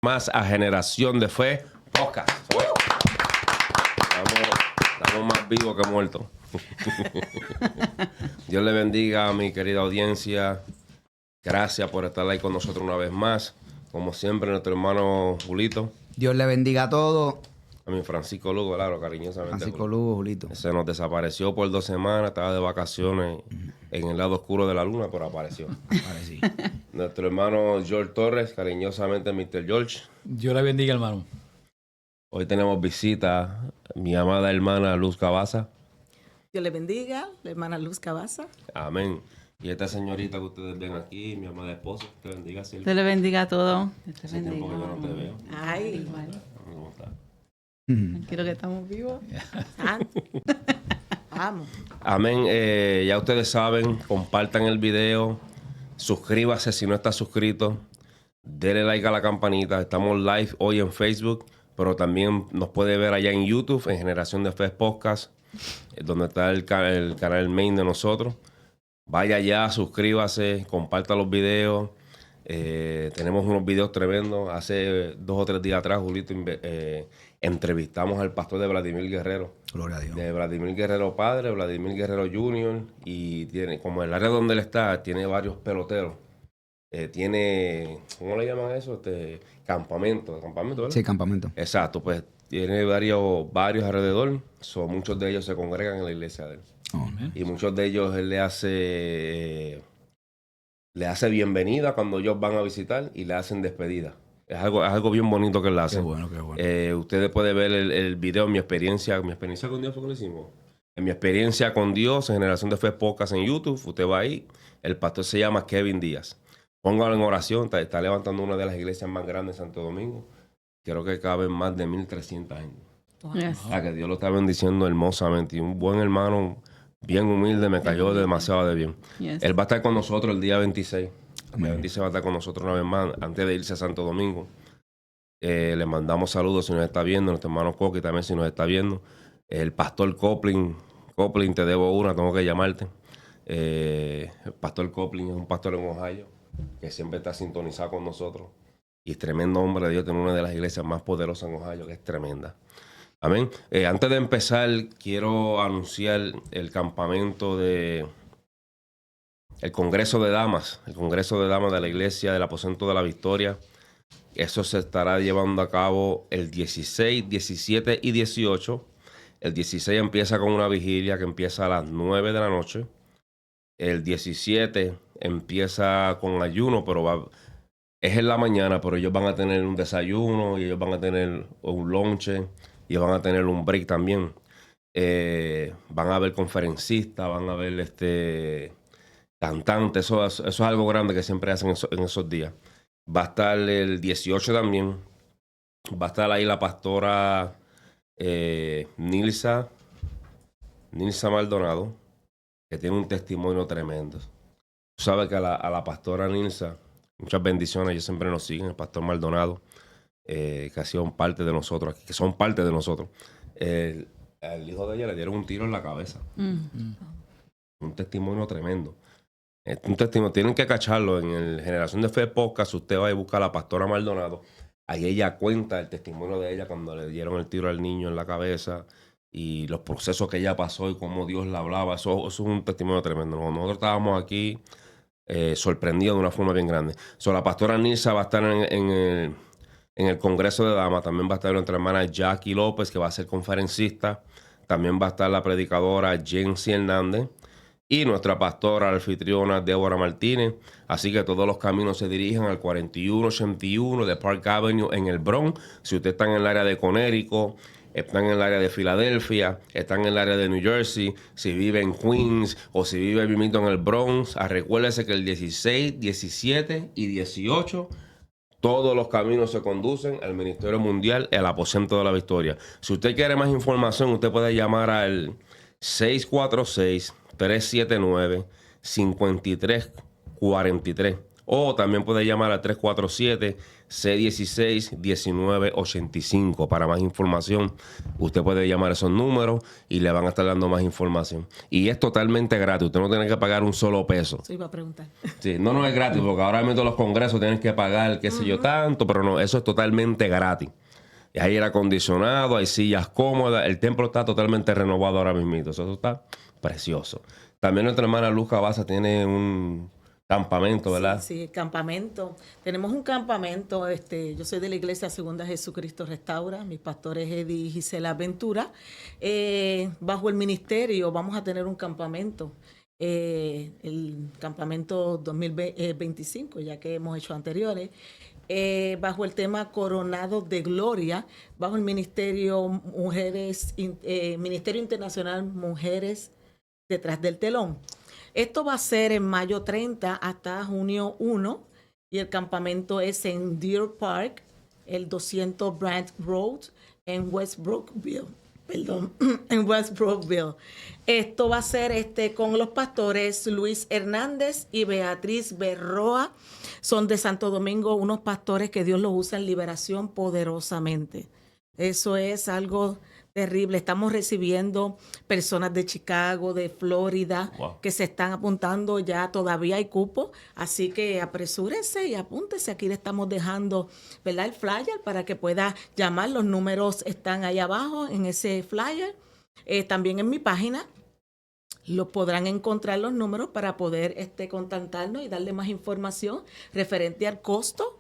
más a Generación de Fe Podcast. Estamos más vivos que muertos. Dios le bendiga a mi querida audiencia. Gracias por estar ahí con nosotros una vez más. Como siempre, nuestro hermano Julito. Dios le bendiga a todos. A mi Francisco Lugo, claro, cariñosamente. Francisco Lugo, Julito. Se nos desapareció por 2 semanas, estaba de vacaciones en el lado oscuro de la luna, pero apareció. Aparecí. Nuestro hermano George Torres, cariñosamente Mr. George. Dios le bendiga, hermano. Hoy tenemos visita mi amada hermana Luz Cabaza. Dios le bendiga, la hermana Luz Cabaza. Amén. Y esta señorita que ustedes ven aquí, mi amada esposa, te bendiga, Silvia. Dios le bendiga a todos. Dios te Hace tiempo bendiga. que yo no te veo. Ay, ¿Cómo estás? Quiero que estamos vivos. santo. Vamos. Amén. Ya ustedes saben, compartan el video, suscríbase si no está suscrito, denle like a la campanita. Estamos live hoy en Facebook, pero también nos puede ver allá en YouTube, en Generación de Fe Podcast, donde está el canal main de nosotros. Vaya allá, suscríbase, comparta los videos. Tenemos unos videos tremendos. Hace 2 o 3 días atrás, Julito, entrevistamos al pastor de Vladimir Guerrero. Gloria a Dios. De Vladimir Guerrero Padre, Vladimir Guerrero Jr. Y tiene, como el área donde él está, tiene varios peloteros. Tiene, ¿cómo le llaman eso? Campamento, ¿verdad? Sí, campamento. Exacto, pues tiene varios alrededor. Muchos de ellos se congregan en la iglesia de él. Amén. Y muchos de ellos él le hace bienvenida cuando ellos van a visitar y le hacen despedida. Es algo bien bonito que él hace. Qué bueno, qué bueno. Ustedes pueden ver el video, mi experiencia con Dios fue que lo hicimos. En mi experiencia con Dios, en Generación de Fe Podcast en YouTube, usted va ahí. El pastor se llama Kevin Díaz. Póngalo en oración, está levantando una de las iglesias más grandes de Santo Domingo. Creo que caben más de 1,300 gente. Yes. Que Dios lo está bendiciendo hermosamente. Y un buen hermano, bien humilde, me cayó demasiado de bien. Yes. Él va a estar con nosotros el día 26. El día 26 va a estar con nosotros una vez más, antes de irse a Santo Domingo. Le mandamos saludos si nos está viendo. Nuestro hermano Coqui también si nos está viendo. El pastor Coplin, te debo una, tengo que llamarte. El pastor Coplin es un pastor en Ohio que siempre está sintonizado con nosotros. Y es tremendo hombre de Dios, tiene una de las iglesias más poderosas en Ohio, que es tremenda. Amén. Antes de empezar, quiero anunciar el campamento el Congreso de Damas. El Congreso de Damas de la Iglesia del Aposento de la Victoria. Eso se estará llevando a cabo el 16, 17 y 18. El 16 empieza con una vigilia que empieza a las 9 de la noche. El 17 empieza con ayuno, pero es en la mañana, pero ellos van a tener un desayuno y ellos van a tener un lonche y van a tener un break también. Van a haber conferencistas, van a haber cantantes. Eso es algo grande que siempre hacen en esos días. Va a estar el 18 también. Va a estar ahí la pastora Nilsa Maldonado, que tiene un testimonio tremendo. Tú sabes que a la pastora Nilsa, muchas bendiciones, ellos siempre nos siguen, el pastor Maldonado, que ha sido parte de nosotros aquí, que son parte de nosotros. Al hijo de ella le dieron un tiro en la cabeza. Un testimonio tremendo. Un testimonio, tienen que cacharlo en el Generación de Fe Podcast. Usted va y busca a la pastora Maldonado. Ahí ella cuenta el testimonio de ella cuando le dieron el tiro al niño en la cabeza y los procesos que ella pasó y cómo Dios la hablaba. Eso es un testimonio tremendo. Nosotros estábamos aquí sorprendidos de una forma bien grande. La pastora Nilsa va a estar en el Congreso de Damas. También va a estar nuestra hermana Jackie López, que va a ser conferencista. También va a estar la predicadora Jency Hernández. Y nuestra pastora anfitriona Débora Martínez. Así que todos los caminos se dirigen al 4181 de Park Avenue en el Bronx. Si usted está en el área de Connecticut, están en el área de Filadelfia, están en el área de New Jersey, si vive en Queens o si vive en el Bronx, recuérdese que el 16, 17 y 18 todos los caminos se conducen al Ministerio Mundial, el Aposento de la Victoria. Si usted quiere más información, usted puede llamar al 646-379-5343 O también puede llamar al 347-616-1985 para más información. Usted puede llamar a esos números y le van a estar dando más información. Y es totalmente gratis. Usted no tiene que pagar un solo peso. Eso iba a preguntar. Sí, no es gratis porque ahora mismo los congresos tienen que pagar qué sé yo tanto, pero no, eso es totalmente gratis. Y hay aire acondicionado, hay sillas cómodas, el templo está totalmente renovado ahora mismo. Eso está precioso. También nuestra hermana Luz Cabaza tiene un campamento, ¿verdad? Sí, campamento. Tenemos un campamento. Yo soy de la Iglesia Segunda Jesucristo Restaura. Mis pastores Eddie y Gisela Ventura. Bajo el ministerio vamos a tener un campamento. El campamento 2025, ya que hemos hecho anteriores. Bajo el tema Coronados de Gloria, bajo el Ministerio Ministerio Internacional Mujeres Detrás del Telón. Esto va a ser en mayo 30 hasta junio 1 y el campamento es en Deer Park, el 200 Branch Road en Westbrookville. En Westbrookville. Esto va a ser con los pastores Luis Hernández y Beatriz Berroa. Son de Santo Domingo, unos pastores que Dios los usa en liberación poderosamente. Eso es algo terrible. Estamos recibiendo personas de Chicago, de Florida, que se están apuntando ya. Todavía hay cupo, así que apresúrense y apúntense. Aquí le estamos dejando, ¿verdad?, el flyer para que pueda llamar. Los números están ahí abajo en ese flyer. También en mi página lo podrán encontrar los números para poder contactarnos y darle más información referente al costo.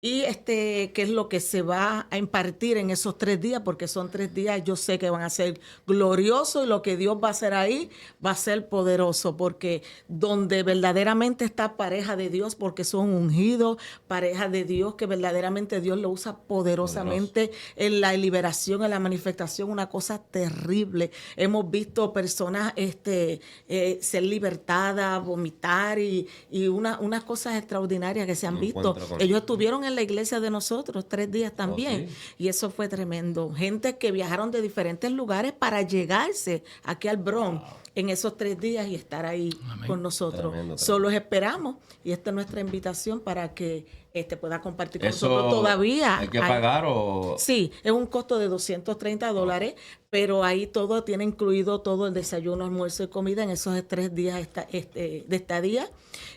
Y qué es lo que se va a impartir en esos 3 días, porque son 3 días, yo sé que van a ser gloriosos y lo que Dios va a hacer ahí va a ser poderoso, porque donde verdaderamente está pareja de Dios, porque son ungidos, pareja de Dios, que verdaderamente Dios lo usa poderosamente en la liberación, en la manifestación, una cosa terrible. Hemos visto personas ser libertadas, vomitar y unas cosas extraordinarias que se han visto. Ellos estuvieron en la iglesia de nosotros 3 días también. Y eso fue tremendo. Gente que viajaron de diferentes lugares para llegarse aquí al Bronx en esos 3 días y estar ahí con nosotros. Tremendo. Solo esperamos, y esta es nuestra invitación para que pueda compartir con nosotros todavía. ¿Hay que pagar o...? Sí, es un costo de $230, pero ahí todo tiene incluido todo el desayuno, almuerzo y comida en esos 3 días de estadía.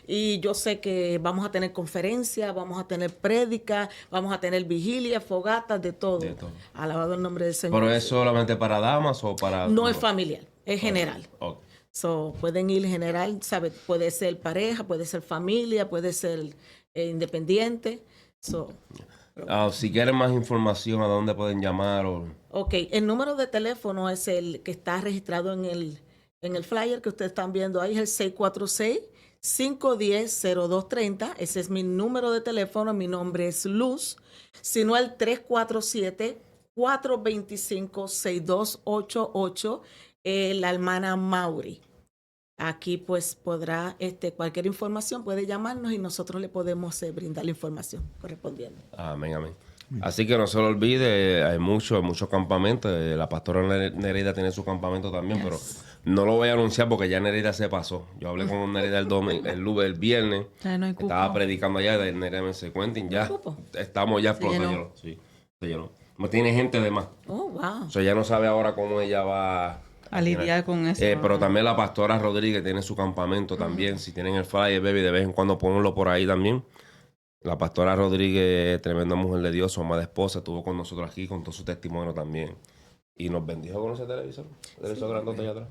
Y yo sé que vamos a tener conferencias, vamos a tener prédicas, vamos a tener vigilias, fogatas, de todo. Alabado el nombre del Señor. ¿Pero es solamente para damas o para...? No es familiar, es general. So, pueden ir general, ¿sabe? Puede ser pareja, puede ser familia, puede ser independiente. Si quieren más información, ¿a dónde pueden llamar? Ok, el número de teléfono es el que está registrado en el flyer que ustedes están viendo ahí, es el 646-510-0230. Ese es mi número de teléfono, mi nombre es Luz. Sino el 347-425-6288, la hermana Mauri. Aquí pues podrá, cualquier información puede llamarnos y nosotros le podemos brindar la información correspondiente. Amén, amén. Así que no se lo olvide, hay muchos campamentos. La pastora Nereida tiene su campamento también, pero no lo voy a anunciar porque ya Nereida se pasó. Yo hablé con Nereida el viernes, estaba predicando allá, de Nereida me dice, Quentin, ya estamos ya explotando. Sí, se llenó. No tiene gente de más. Oh, wow. O sea, ya no sabe ahora cómo ella va a lidiar con eso. Pero también la pastora Rodríguez tiene su campamento también. Si tienen el flyer, baby, de vez en cuando ponlo por ahí también. La pastora Rodríguez, tremenda mujer de Dios, su amada esposa, estuvo con nosotros aquí con todo su testimonio también. Y nos bendijo con ese televisor. Televisor grandote allá atrás.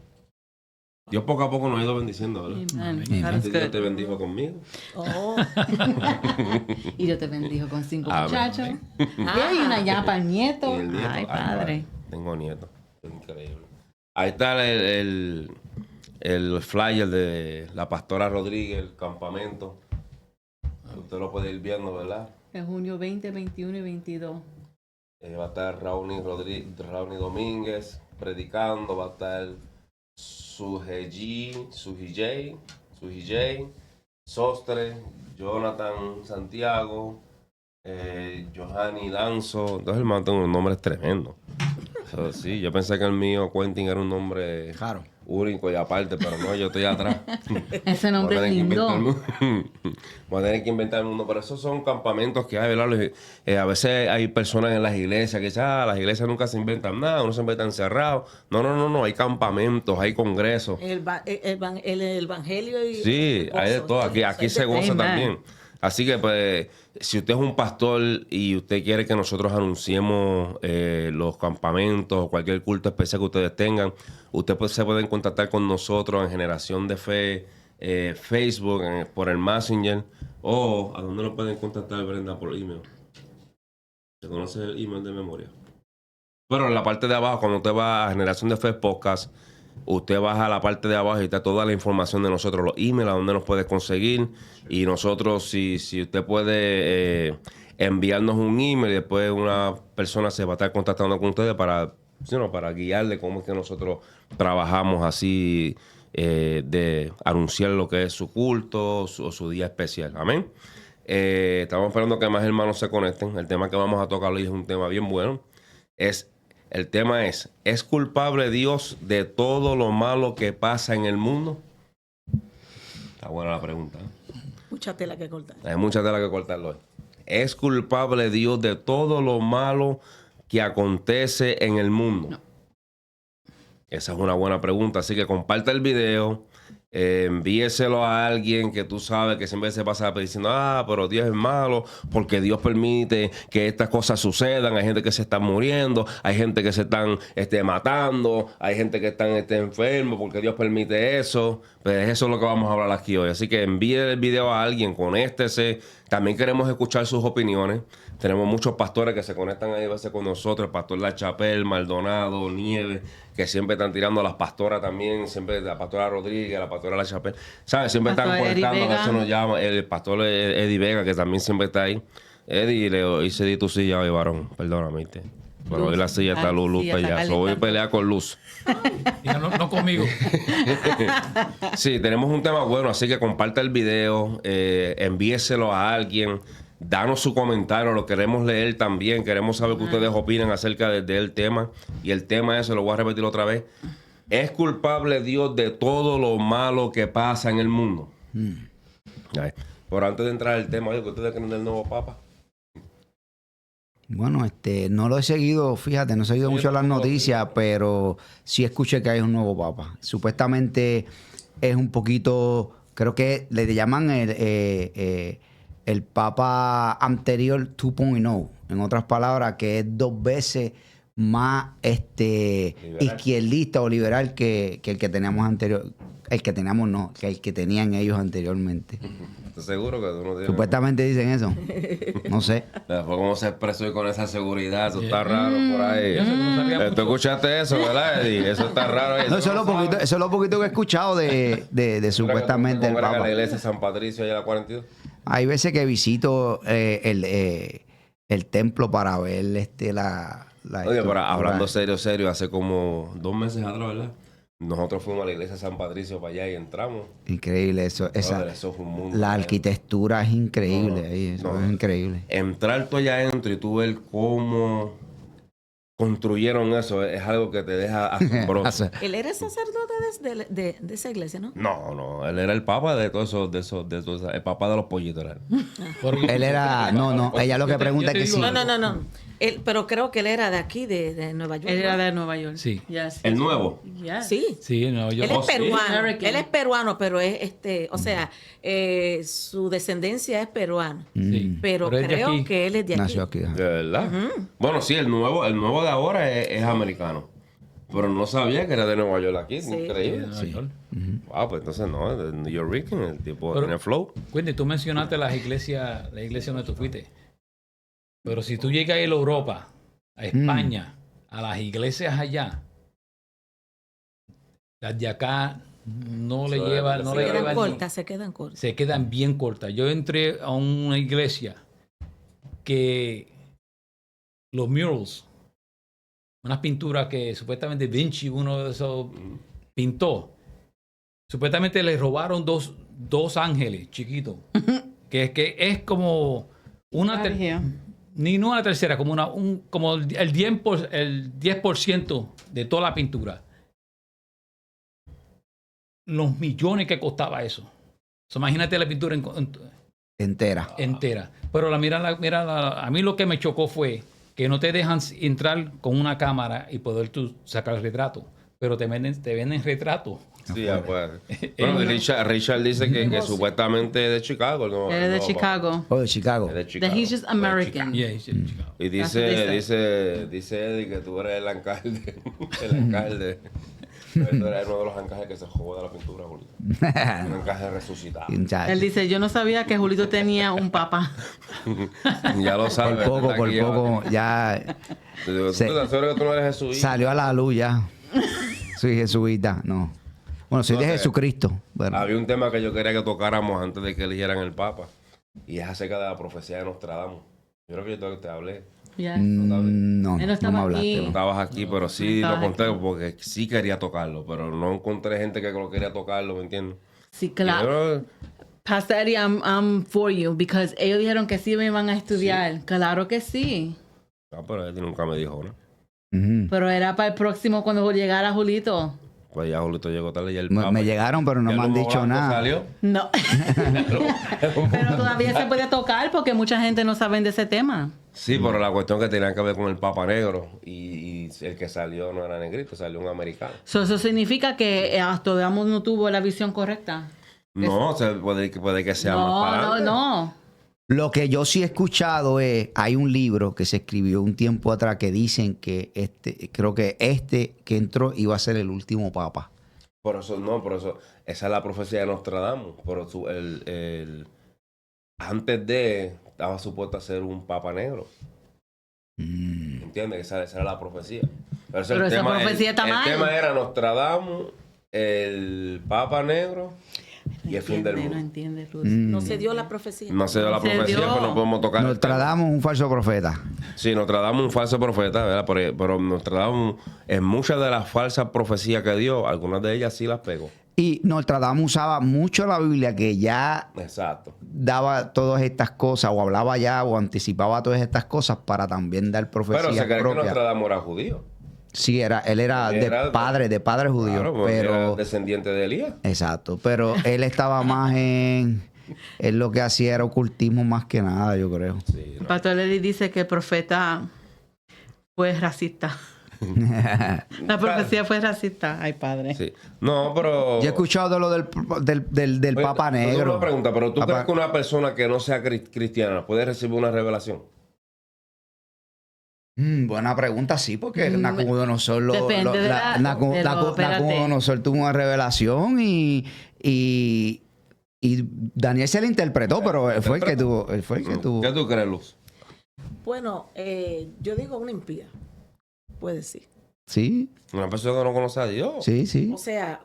Dios poco a poco nos ha ido bendiciendo, ¿verdad? Dios te bendijo conmigo. Y yo te bendijo con 5 muchachos. Y hay una ya para el nieto. Ay, padre. Tengo nieto. Es increíble. Ahí está el flyer de la pastora Rodríguez, el campamento. Usted lo puede ir viendo, ¿verdad? En junio 20, 21 y 22. Va a estar Raúl Domínguez predicando. Va a estar Sujij, Sostre, Jonathan Santiago, Johanny Lanzo. Entonces, hermano, tiene unos nombres tremendos. Sí, yo pensé que el mío, Quentin, era un nombre Claro. único y aparte, pero no, yo estoy atrás. Ese nombre es lindo. Voy a tener que inventar el mundo, pero esos son campamentos que hay, ¿verdad? A veces hay personas en las iglesias que dicen, las iglesias nunca se inventan nada, uno se inventa encerrado. No, hay campamentos, hay congresos. El evangelio y Sí, hay de todo, aquí se goza Amen. también. Así que, pues, si usted es un pastor y usted quiere que nosotros anunciemos los campamentos o cualquier culto especial que ustedes tengan, usted se pueden contactar con nosotros en Generación de Fe, Facebook, por el Messenger, o ¿a dónde lo pueden contactar, Brenda? Por email. ¿Se conoce el email de memoria? Pero en la parte de abajo, cuando usted va a Generación de Fe Podcast, usted baja a la parte de abajo y está toda la información de nosotros, los emails, a dónde nos puede conseguir. Y nosotros, si usted puede enviarnos un email y después una persona se va a estar contactando con ustedes para guiarle cómo es que nosotros trabajamos así, de anunciar lo que es su culto o su día especial. Amén. Estamos esperando que más hermanos se conecten. El tema que vamos a tocar hoy es un tema bien bueno. El tema ¿es culpable Dios de todo lo malo que pasa en el mundo? Está buena la pregunta. mucha tela que cortar. Hay mucha tela que cortarlo hoy. ¿Es culpable Dios de todo lo malo que acontece en el mundo? No. Esa es una buena pregunta. Así que comparte el video. Envíeselo a alguien que tú sabes que siempre se pasa diciendo, pero Dios es malo porque Dios permite que estas cosas sucedan. Hay gente que se está muriendo, hay gente que se están matando, hay gente que están enfermos porque Dios permite eso. Pues eso es lo que vamos a hablar aquí hoy. Así que envíe el video a alguien, conéctese. También queremos escuchar sus opiniones. Tenemos muchos pastores que se conectan ahí a veces con nosotros, el pastor La Chapelle, Maldonado, Nieves, que siempre están tirando a las pastoras también, siempre la pastora Rodríguez, la pastora La Chapelle, ¿sabes? Siempre Pastor están conectando, Eddie a veces Vega. nos llama el pastor Eddie Vega, que también siempre está ahí. Eddie, le hice di tu silla hoy, varón, perdóname, ¿viste? Pero hoy la silla está luz sí, para está allá, voy a calentando. pelear con luz. Y no conmigo. Sí, tenemos un tema bueno, así que comparte el video, envíeselo a alguien, danos su comentario, lo queremos leer también, queremos saber qué ustedes opinan acerca del tema. Y el tema es, lo voy a repetir otra vez, ¿es culpable Dios de todo lo malo que pasa en el mundo? Ay, pero antes de entrar al tema, oye, ¿qué ustedes creen del nuevo Papa? Bueno, no lo he seguido, fíjate, no he seguido mucho las noticias, pero sí escuché que hay un nuevo papa. Supuestamente es un poquito, creo que le llaman el papa anterior 2.0, en otras palabras, que es 2 veces más izquierdista o liberal que el que teníamos anterior. El que teníamos no, que el que tenían ellos anteriormente. ¿Estás seguro que tú no tienes? Supuestamente dicen eso. No sé. Después cómo se expresó y con esa seguridad, eso está raro por ahí. Eso que no sabía Tú mucho. escuchaste eso, ¿verdad, Eddie? Eso está raro. No, eso es lo poquito que he escuchado de supuestamente el ¿Cómo era que Papa. la iglesia de San Patricio allá en la 42? Hay veces que visito el templo para ver la Oye, pero estructura. hablando serio, hace como 2 meses atrás, ¿verdad? Nosotros fuimos a la iglesia de San Patricio para allá y entramos. Increíble eso. Brother, eso es un mundo. La arquitectura es increíble No, ahí. Eso no. es increíble. Entrar tú allá adentro y tú ver cómo construyeron eso es algo que te deja asombroso. Él era sacerdote de esa iglesia, ¿no? No, él era el papa de todos esos, el papa de los pollitos era él. Porque- Él era... No, ella lo que Yo te- pregunta yo es te que digo sí. algo. No. Pero creo que él era de aquí, de Nueva York. Él era ¿no? de Nueva York. Sí. Yes. ¿El nuevo? Yes. Sí. Sí, no, yo Él es sí. peruano. American. Él es peruano, pero es o sea, su descendencia es peruana. Sí. Pero Pero es de creo aquí. que él es de aquí. Nació aquí. ajá. ¿De verdad? Bueno, sí, el nuevo de ahora es americano. Pero no sabía que era de Nueva York aquí. Sí. Increíble. Nueva York. Wow, pues entonces no, de New York, el tipo Pero- tiene flow. Wendy, tú mencionaste la iglesia donde tú fuiste. Pero si tú llegas a ir a Europa, a España, a las iglesias allá, las de acá no le Eso llevan, es- no se le Se quedan llevan, cortas, se quedan cortas. se quedan bien cortas. Yo entré a una iglesia que los murals, unas pinturas que supuestamente Vinci, uno de esos, pintó. Supuestamente le robaron dos ángeles chiquitos. Que es como una... Out of here. ni no una tercera, como, como el 10% de toda la pintura. Los millones que costaba eso. So, imagínate la pintura Entera. entera. Pero a mí lo que me chocó fue que no te dejan entrar con una cámara y poder tú sacar el retrato. Pero te venden retrato. Sí, ya pues. Bueno, Richard dice que supuestamente es de Chicago. No, Él es de Chicago. Oh, de Chicago. Es de Chicago. That he's just American. Yeah, he's in Chicago. Y dice Eddie que tú eres el alcalde. El alcalde. Tú eres uno de los encajes que se joda la pintura, Julio. Un encaje resucitado. Él dice, yo no sabía que Julito tenía un papá. Ya lo sabes. Por poco, ya ¿Tú estás seguro que tú no eres jesuita? salió a la luz ya. Soy jesuita, no. Bueno, soy de Jesucristo. Bueno. Había un tema que yo quería que tocáramos antes de que eligieran el Papa. Y es acerca de la profecía de Nostradamus. Yo creo que yo te hablé. Yeah. No Él no me estaba hablaste. aquí. No estabas aquí, pero sí no lo estaba conté aquí. porque sí quería tocarlo. Pero no encontré gente que lo quería tocarlo, ¿me entiendes? Sí, claro. Yo- Pastor Eddie, I'm for you. Because ellos dijeron que sí me iban a estudiar. Claro que sí. pero él nunca me dijo, ¿no? Ujú. Pero era para el próximo cuando llegara Julito. Pues ya Julito llegó tarde y el Me Papa. llegaron, pero no ¿Y el me han humo dicho blanco nada. salió? No. Pero todavía se puede tocar porque mucha gente no sabe de ese tema. Sí, pero la cuestión que tenía que ver con el Papa Negro y el que salió no era negrito, salió un americano. So, eso significa que Nostradamus no tuvo la visión correcta. No, puede que sea más para No, adelante. no. Lo que yo sí he escuchado es, hay un libro que se escribió un tiempo atrás que dicen que creo que que entró iba a ser el último papa. Por eso, esa es la profecía de Nostradamus. Pero antes estaba supuesto a ser un Papa Negro. ¿Entiendes? Esa era la profecía. Pero Pero esa profecía está mal. El tema era Nostradamus, el Papa Negro y el fin del No mundo. entiende, Ruth. No se dio la profecía. No se dio la Se profecía, dio. pero no podemos tocar. el tema. Nostradamus, un falso profeta. Sí, Nostradamus un falso profeta, ¿verdad? Pero Nostradamus, en muchas de las falsas profecías que dio, algunas de ellas sí las pegó. Y Nostradamus usaba mucho la Biblia, que ya Exacto. daba todas estas cosas, o hablaba ya, o anticipaba todas estas cosas para también dar Pero profecías se cree que propias. Nostradamus era judío. Sí, él era Él era de padre judío, Claro, porque era pero descendiente de Elías. exacto, pero él estaba más él lo que hacía era ocultismo más que nada, yo creo. Sí, El no. pastor Eddie dice que el profeta fue racista. La profecía fue racista. Ay, padre. Sí. No, pero... Yo he escuchado de lo del Oye, Papa te tengo Negro. una pregunta, pero ¿tú Papa- crees que una persona que no sea cristiana puede recibir una revelación? Buena pregunta, sí, porque Nabucodonosor Depende de la- Nabucodonosor tuvo una revelación y Daniel se le interpretó, pero él fue el que tuvo. ¿Qué tú crees, Luz? Bueno, yo digo una impía. Puede ser. Sí, Una persona que no conoce a Dios. sí, sí. O sea,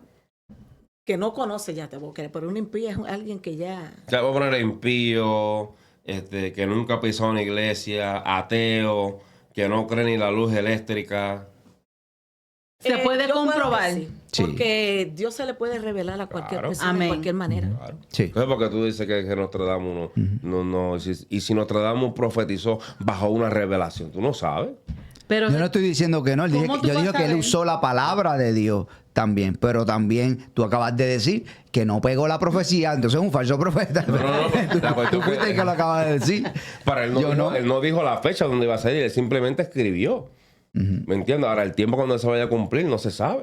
que no conoce ya te voy a creer, pero una impía es alguien que ya... Te voy a poner impío, que nunca pisó una iglesia, ateo, que no cree ni la luz eléctrica. Se puede yo puedo comprobar. decir, Sí. Porque Dios se le puede revelar a cualquier Claro. persona Amén. de cualquier manera. Claro. Sí. Entonces, porque tú dices que Nostradamus no, y si Nostradamus profetizó bajo una revelación, tú no sabes. Pero Yo no estoy diciendo que no, ¿Cómo tú yo vas digo a que él ver? usó la palabra de Dios también, pero también tú acabas de decir que no pegó la profecía, entonces es un falso profeta. No, la cuestión Tú fuiste el que lo acabas de decir. Para él Yo no. él no dijo la fecha donde iba a ser, él simplemente escribió. ¿Me entiendes? Ahora, el tiempo cuando se vaya a cumplir no se sabe.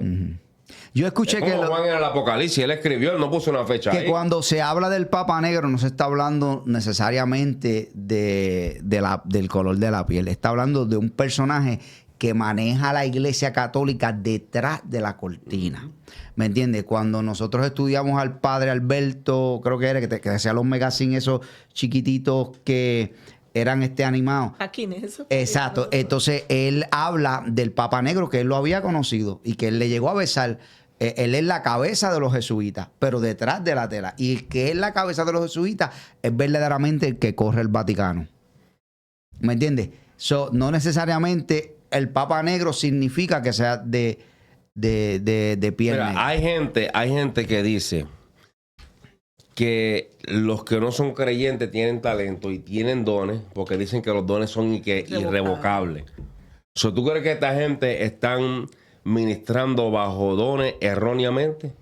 Yo escuché Es que, como Juan en el Apocalipsis, él escribió, él no puso una fecha que ahí. cuando se habla del Papa Negro no se está hablando necesariamente del color de la piel, está hablando de un personaje que maneja la Iglesia Católica detrás de la cortina. ¿Me entiendes? Cuando nosotros estudiamos al padre Alberto, creo que era, que hacía los megazines esos chiquititos que eran animados. Aquí en eso. Exacto. Entonces, él habla del Papa Negro, que él lo había conocido y que él le llegó a besar. Él es la cabeza de los jesuitas, pero detrás de la tela. Y el que es la cabeza de los jesuitas es verdaderamente el que corre el Vaticano. ¿Me entiendes? No necesariamente el Papa Negro significa que sea de piel Mira, negra. hay gente que dice que los que no son creyentes tienen talento y tienen dones, porque dicen que los dones son irrevocables. ¿Tú crees que esta gente están ministrando bajo dones erróneamente?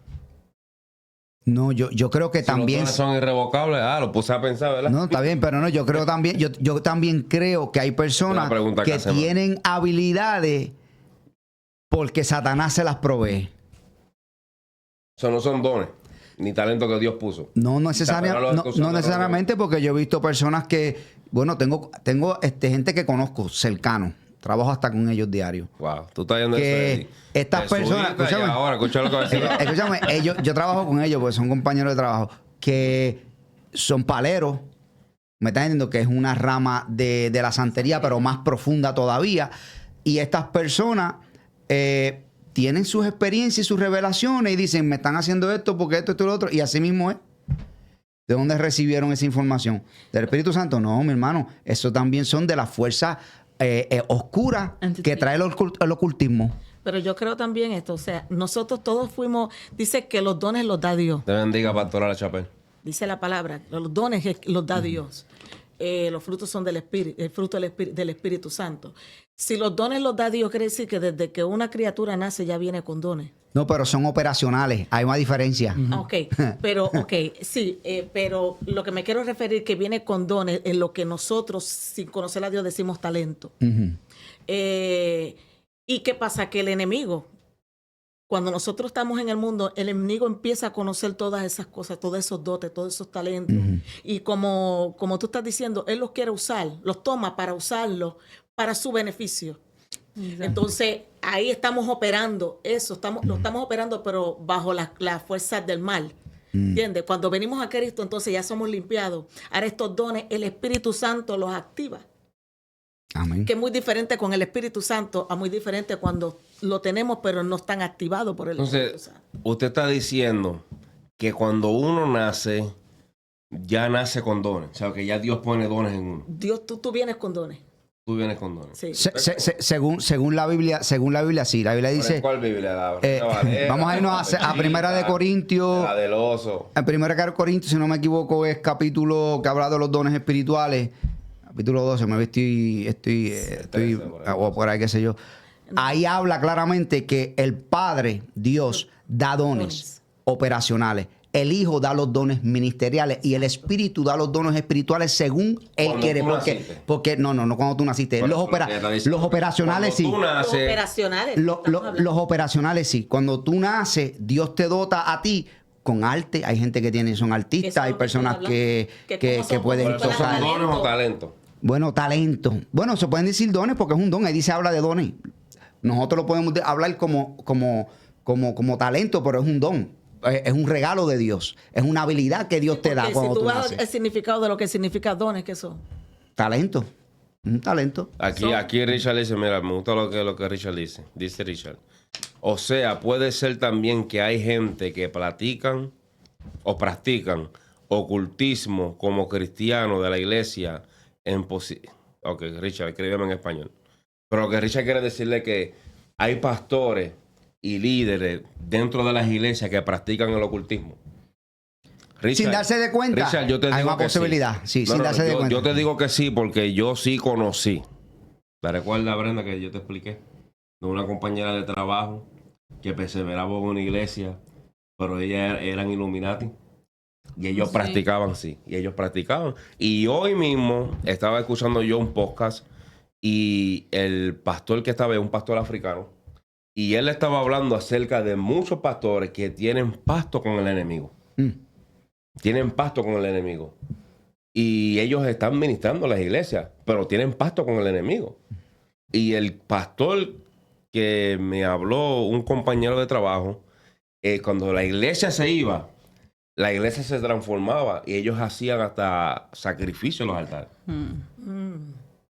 No, yo creo que Si también... los dones son irrevocables, lo puse a pensar, ¿verdad? No, está bien, pero no, yo creo también, yo también creo que hay personas que tienen habilidades porque Satanás se las provee. Eso no son dones, ni talento que Dios puso. No necesariamente, porque yo he visto personas que, bueno, tengo gente que conozco cercano. Trabajo hasta con ellos diario. Wow, tú estás yendo que estas personas, escúchame, ahora, escucha lo que va a decir. Escúchame, yo trabajo con ellos porque son compañeros de trabajo que son paleros. Me están entendiendo que es una rama de la santería, pero más profunda todavía. Y estas personas tienen sus experiencias y sus revelaciones y dicen, me están haciendo esto porque esto y lo otro. Y así mismo es. ¿De dónde recibieron esa información? ¿Del Espíritu Santo? No, mi hermano. Eso también son de la fuerza oscura que trae el ocultismo. Pero yo creo también esto, o sea, nosotros todos fuimos, dice que los dones los da Dios. Te bendiga, pastora La Chapelle. Dice la palabra, los dones los da Dios. Los frutos son del Espíritu, el fruto del Espíritu Santo. Si los dones los da Dios, quiere decir que desde que una criatura nace ya viene con dones. No, pero son operacionales. Hay una diferencia. Pero lo que me quiero referir que viene con dones en lo que nosotros, sin conocer a Dios, decimos talento. ¿Y qué pasa? Que el enemigo, cuando nosotros estamos en el mundo, el enemigo empieza a conocer todas esas cosas, todos esos dotes, todos esos talentos. Y como tú estás diciendo, él los quiere usar, los toma para usarlos para su beneficio. Entonces, ahí estamos operando eso, lo estamos operando, pero bajo las fuerzas del mal. ¿Entiendes? Cuando venimos a Cristo, entonces ya somos limpiados. Ahora estos dones, el Espíritu Santo los activa. Amén. Que es muy diferente con el Espíritu Santo, a muy diferente cuando lo tenemos, pero no están activados por el Espíritu Santo. Usted está diciendo que cuando uno nace, ya nace con dones. O sea, que ya Dios pone dones en uno. Dios, tú vienes con dones. Tú vienes con dones. Sí. Según la Biblia, sí. La Biblia dice... ¿Cuál Biblia? Vamos a irnos a Primera de Corintios. La del oso. En Primera de Corintios, si no me equivoco, es capítulo que habla de los dones espirituales. Capítulo 12, me estoy o por ahí, qué sé yo. Ahí habla claramente que el Padre, Dios, da dones operacionales. El Hijo da los dones ministeriales y el Espíritu da los dones espirituales según Él quiere. Porque no cuando tú naciste. Los operacionales sí. Los operacionales sí. Cuando tú naces, Dios te dota a ti con arte. Hay gente que son artistas, hay personas que pueden tocar. ¿Son dones o talentos? Bueno, talento. Bueno, se pueden decir dones porque es un don. Ahí dice habla de dones. Nosotros lo podemos hablar como talento, pero es un don. Es un regalo de Dios. Es una habilidad que Dios te da cuando tú naces. Si tú ves el significado de lo que significa dones, ¿qué son? Talento. Un talento. Aquí Richard dice, mira, me gusta lo que Richard dice. Dice Richard. O sea, puede ser también que hay gente que practican ocultismo como cristianos de la iglesia Ok, Richard, escríbeme en español. Pero lo que Richard quiere decirle es que hay pastores y líderes dentro de las iglesias que practican el ocultismo. Richard, sin darse de cuenta, Richard, yo te hay digo una posibilidad. Sí, sin darse de cuenta. Yo te digo que sí, porque yo sí conocí. ¿Te recuerdas, Brenda, que yo te expliqué? De una compañera de trabajo que perseveraba en una iglesia, pero ellas eran Illuminati. Y ellos practicaban, sí. Y ellos practicaban. Y hoy mismo estaba escuchando yo un podcast y el pastor que estaba, un pastor africano, y él estaba hablando acerca de muchos pastores que tienen pacto con el enemigo. Tienen pacto con el enemigo. Y ellos están ministrando a las iglesias, pero tienen pacto con el enemigo. Y el pastor que me habló, un compañero de trabajo, cuando la iglesia se iba, la iglesia se transformaba y ellos hacían hasta sacrificios en los altares.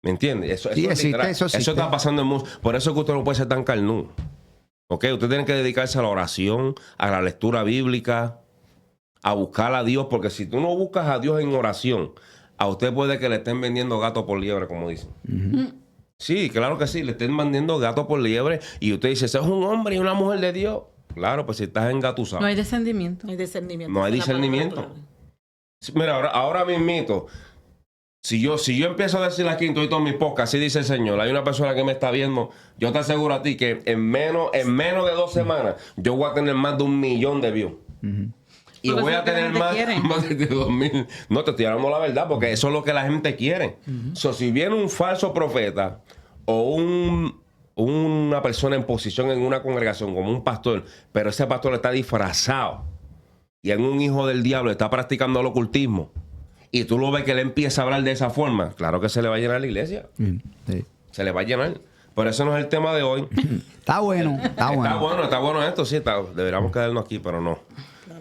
¿Me entiendes? Eso está pasando en mucho. Por eso es que usted no puede ser tan carnudo. ¿Ok? Usted tiene que dedicarse a la oración, a la lectura bíblica, a buscar a Dios. Porque si tú no buscas a Dios en oración, a usted puede que le estén vendiendo gato por liebre, como dicen. Sí, claro que sí. Le estén vendiendo gato por liebre. Y usted dice, ese es un hombre y una mujer de Dios. Claro, pues si estás engatusado. No hay discernimiento. No hay discernimiento. No hay discernimiento. Mira, ahora mismito, si yo empiezo a decir aquí en todos mis podcasts, así dice el Señor, hay una persona que me está viendo, yo te aseguro a ti que en menos de 2 semanas yo voy a tener más de 1 millón de views. Y Porque voy eso a es lo que tener la gente más de 2,000. No, te estoy hablando la verdad, porque eso es lo que la gente quiere. So, si viene un falso profeta o una persona en posición en una congregación como un pastor, pero ese pastor está disfrazado y en un hijo del diablo está practicando el ocultismo, y tú lo ves que él empieza a hablar de esa forma, claro que se le va a llenar la iglesia. Sí. Se le va a llenar. Pero eso no es el tema de hoy. Está bueno, está bueno. Está bueno esto, sí. Deberíamos quedarnos aquí, pero no.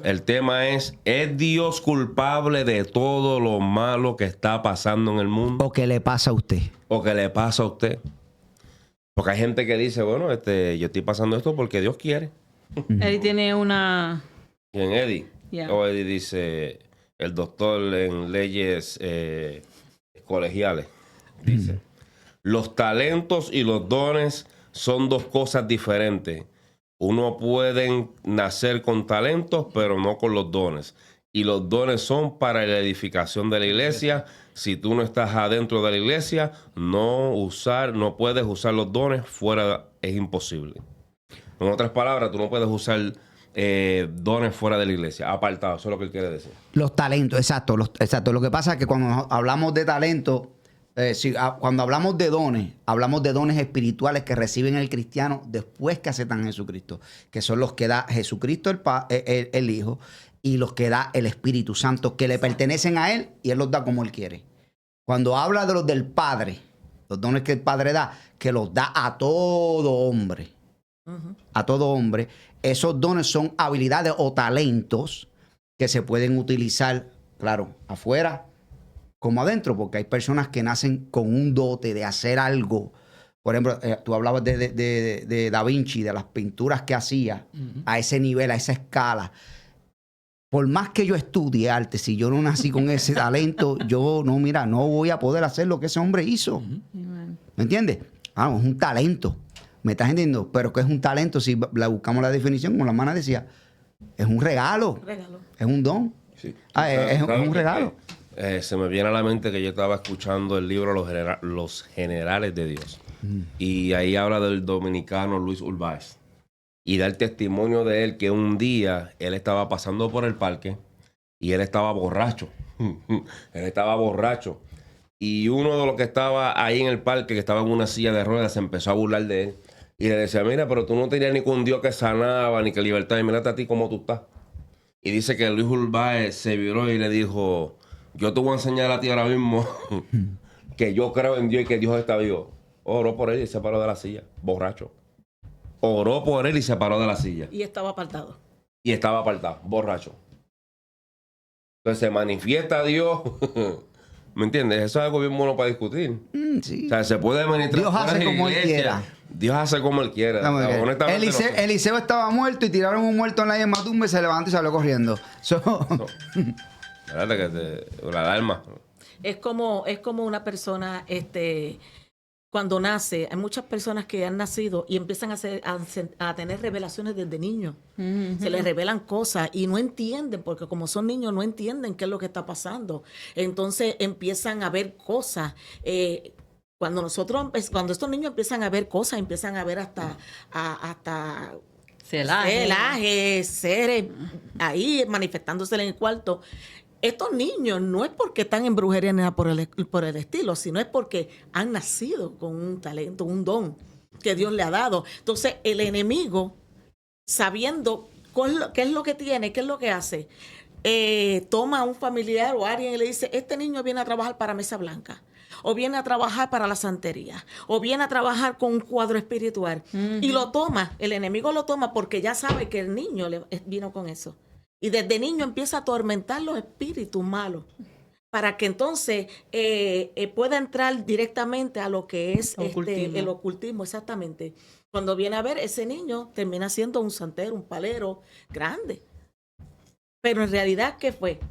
El tema ¿es Dios culpable de todo lo malo que está pasando en el mundo? ¿O qué le pasa a usted? ¿O que le pasa a usted? Porque hay gente que dice, bueno, yo estoy pasando esto porque Dios quiere. Él tiene una... ¿Quién, Eddie? Yeah. O Eddie dice, el doctor en leyes colegiales, dice, los talentos y los dones son 2 cosas diferentes. Uno puede nacer con talentos, pero no con los dones. Y los dones son para la edificación de la iglesia. Si tú no estás adentro de la iglesia, no puedes usar los dones fuera, es imposible. En otras palabras, tú no puedes usar dones fuera de la iglesia, apartado, eso es lo que él quiere decir. Los talentos, exacto. Exacto. Lo que pasa es que cuando hablamos de talento, cuando hablamos de dones espirituales que reciben el cristiano después que aceptan a Jesucristo, que son los que da Jesucristo el Hijo y los que da el Espíritu Santo, que le pertenecen a Él y Él los da como Él quiere. Cuando habla de los del Padre, los dones que el Padre da, que los da a todo hombre, a todo hombre, esos dones son habilidades o talentos que se pueden utilizar, claro, afuera como adentro, porque hay personas que nacen con un dote de hacer algo. Por ejemplo, tú hablabas de Da Vinci, de las pinturas que hacía a ese nivel, a esa escala. Por más que yo estudie arte, si yo no nací con ese talento, yo no voy a poder hacer lo que ese hombre hizo. ¿Me entiendes? Es un talento. ¿Me estás entendiendo? Pero que es un talento, si buscamos la definición, como la hermana decía, es un regalo. Es un don. Sí. Es un regalo. Se me viene a la mente que yo estaba escuchando el libro Los Generales de Dios. Y ahí habla del dominicano Luis Urbáez. Y da el testimonio de él que un día él estaba pasando por el parque y él estaba borracho. Él estaba borracho. Y uno de los que estaba ahí en el parque, que estaba en una silla de ruedas, se empezó a burlar de él. Y le decía, mira, pero tú no tenías ni con Dios que sanaba, ni que libertad. Y mírate a ti cómo tú estás. Y dice que Luis Urbáez se viró y le dijo, yo te voy a enseñar a ti ahora mismo que yo creo en Dios y que Dios está vivo. Oró por él y se paró de la silla, borracho. Oró por él y se paró de la silla. Y estaba apartado. Y estaba apartado, borracho. Entonces se manifiesta Dios. ¿Me entiendes? Eso es algo bien bueno para discutir. Sí. O sea, se puede administrar. Dios hace como Él quiera. Dios hace como Él quiera. Honestamente, Eliseo estaba muerto y tiraron un muerto en la misma tumba y se levantó y salió corriendo. La alarma. Es como una persona, cuando nace, hay muchas personas que han nacido y empiezan a tener revelaciones desde niños. Se les revelan cosas y no entienden, porque como son niños no entienden qué es lo que está pasando. Entonces empiezan a ver cosas. Cuando estos niños empiezan a ver cosas, empiezan a ver hasta celajes, seres ahí manifestándose en el cuarto. Estos niños no es porque están en brujería ni nada por el estilo, sino es porque han nacido con un talento, un don que Dios le ha dado. Entonces, el enemigo, sabiendo qué es lo que tiene, qué es lo que hace, toma a un familiar o a alguien y le dice, este niño viene a trabajar para Mesa Blanca, o viene a trabajar para la santería, o viene a trabajar con un cuadro espiritual. Y lo toma, el enemigo lo toma porque ya sabe que el niño vino con eso. Y desde niño empieza a atormentar los espíritus malos para que entonces pueda entrar directamente a lo que es el ocultismo, exactamente. Cuando viene a ver, ese niño termina siendo un santero, un palero grande. Pero en realidad, ¿qué fue?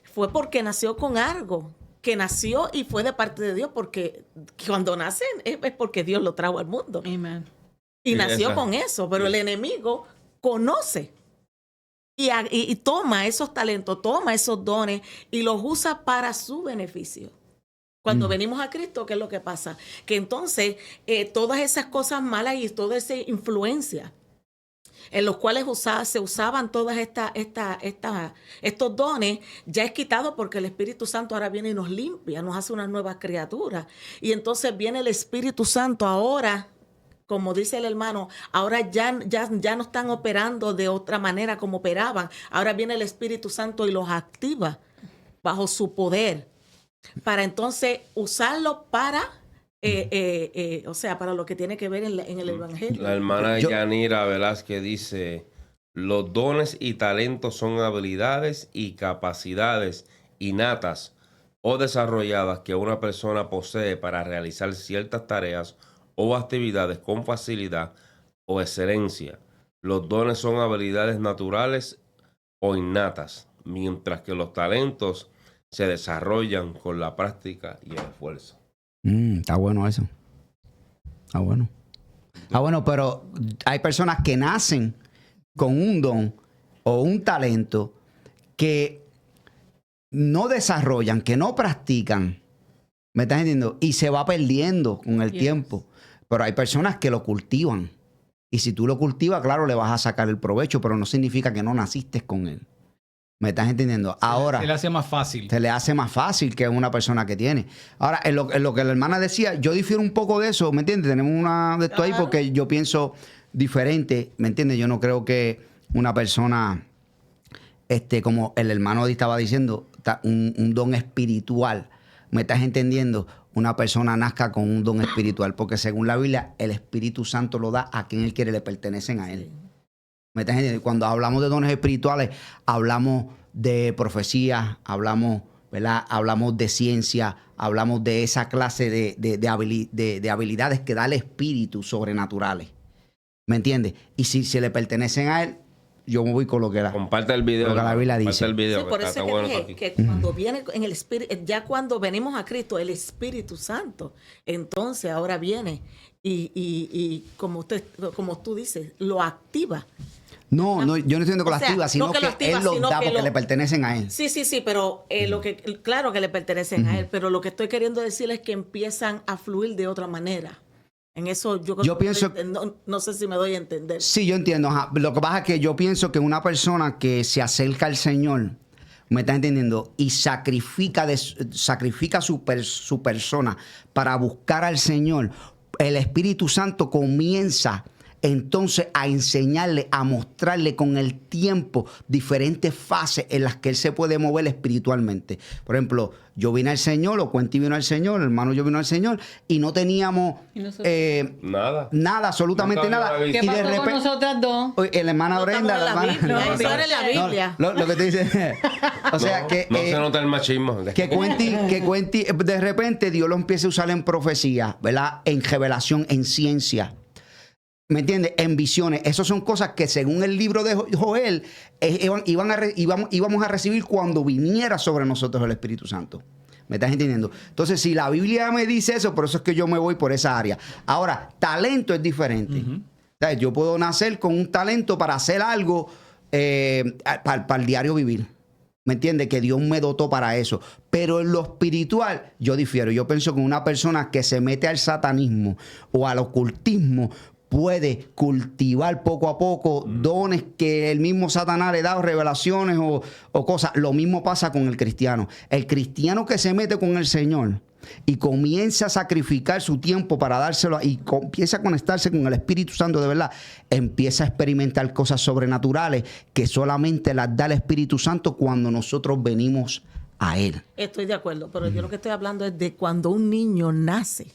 Fue porque nació con algo, que nació y fue de parte de Dios, porque cuando nacen es porque Dios lo trajo al mundo. Amen. Y nació con eso, pero el enemigo conoce. y toma esos talentos, toma esos dones y los usa para su beneficio. Cuando venimos a Cristo, ¿qué es lo que pasa? Que entonces todas esas cosas malas y toda esa influencia en los cuales se usaban todas estos dones, ya es quitado porque el Espíritu Santo ahora viene y nos limpia, nos hace unas nuevas criaturas. Y entonces viene el Espíritu Santo ahora, como dice el hermano, ahora ya no están operando de otra manera como operaban. Ahora viene el Espíritu Santo y los activa bajo su poder, para entonces usarlo para... o sea, para lo que tiene que ver en el Evangelio. La hermana Yanira Velázquez dice: los dones y talentos son habilidades y capacidades innatas o desarrolladas que una persona posee para realizar ciertas tareas o actividades con facilidad o excelencia. Los dones son habilidades naturales o innatas, mientras que los talentos se desarrollan con la práctica y el esfuerzo. Está bueno eso. Está bueno. Está bueno, pero hay personas que nacen con un don o un talento que no desarrollan, que no practican. ¿Me estás entendiendo? Y se va perdiendo con el tiempo. Pero hay personas que lo cultivan. Y si tú lo cultivas, claro, le vas a sacar el provecho, pero no significa que no naciste con él. ¿Me estás entendiendo? Ahora se le hace más fácil. Se le hace más fácil que una persona que tiene. Ahora, en lo que la hermana decía, yo difiero un poco de eso, ¿me entiendes? Tenemos una de esto ahí porque yo pienso diferente, ¿me entiendes? Yo no creo que una persona, como el hermano estaba diciendo, un don espiritual, ¿me estás entendiendo? Una persona nazca con un don espiritual, porque según la Biblia, el Espíritu Santo lo da a quien él quiere, le pertenecen a él. ¿Me estás entendiendo? Cuando hablamos de dones espirituales, hablamos de profecía, hablamos, ¿verdad? Hablamos de ciencia, hablamos de esa clase de habilidades que da el Espíritu sobrenaturales. ¿Me entiendes? Y si se le pertenecen a él, yo me voy con lo que comparte el video. Lo que la Biblia dice. El video, sí, por eso bueno que cuando viene en el Espíritu, ya cuando venimos a Cristo, el Espíritu Santo, entonces ahora viene y como tú dices, lo activa. No, yo no estoy diciendo que lo activa, sino que él los da porque le pertenecen a él. Sí, pero claro que le pertenecen a él, pero lo que estoy queriendo decir es que empiezan a fluir de otra manera. En eso yo pienso, no sé si me doy a entender. Sí, yo entiendo. Ajá. Lo que pasa es que yo pienso que una persona que se acerca al Señor, ¿me está entendiendo? Y sacrifica su persona para buscar al Señor, el Espíritu Santo comienza entonces a enseñarle, a mostrarle con el tiempo diferentes fases en las que él se puede mover espiritualmente. Por ejemplo, yo vine al Señor, o Cuenti vino al Señor, el hermano yo vino al Señor, y no teníamos nada, absolutamente nada. ¿Qué y pasó de repente, con nosotras dos? La hermana Brenda, la hermana... Eso era en la Biblia. Lo que te dice... O sea, que... No se nota el machismo. Que Cuenti, de repente Dios lo empieza a usar en profecía, ¿verdad? En revelación, en ciencia. ¿Me entiendes? En visiones. Esas son cosas que según el libro de Joel íbamos a recibir cuando viniera sobre nosotros el Espíritu Santo. ¿Me estás entendiendo? Entonces, si la Biblia me dice eso, por eso es que yo me voy por esa área. Ahora, talento es diferente. ¿Sabes? Yo puedo nacer con un talento para hacer algo para el diario vivir. ¿Me entiendes? Que Dios me dotó para eso. Pero en lo espiritual, yo difiero. Yo pienso que una persona que se mete al satanismo o al ocultismo puede cultivar poco a poco dones que el mismo Satanás le da, revelaciones o cosas. Lo mismo pasa con el cristiano. El cristiano que se mete con el Señor y comienza a sacrificar su tiempo para dárselo y empieza a conectarse con el Espíritu Santo de verdad, empieza a experimentar cosas sobrenaturales que solamente las da el Espíritu Santo cuando nosotros venimos a Él. Estoy de acuerdo, pero yo lo que estoy hablando es de cuando un niño nace,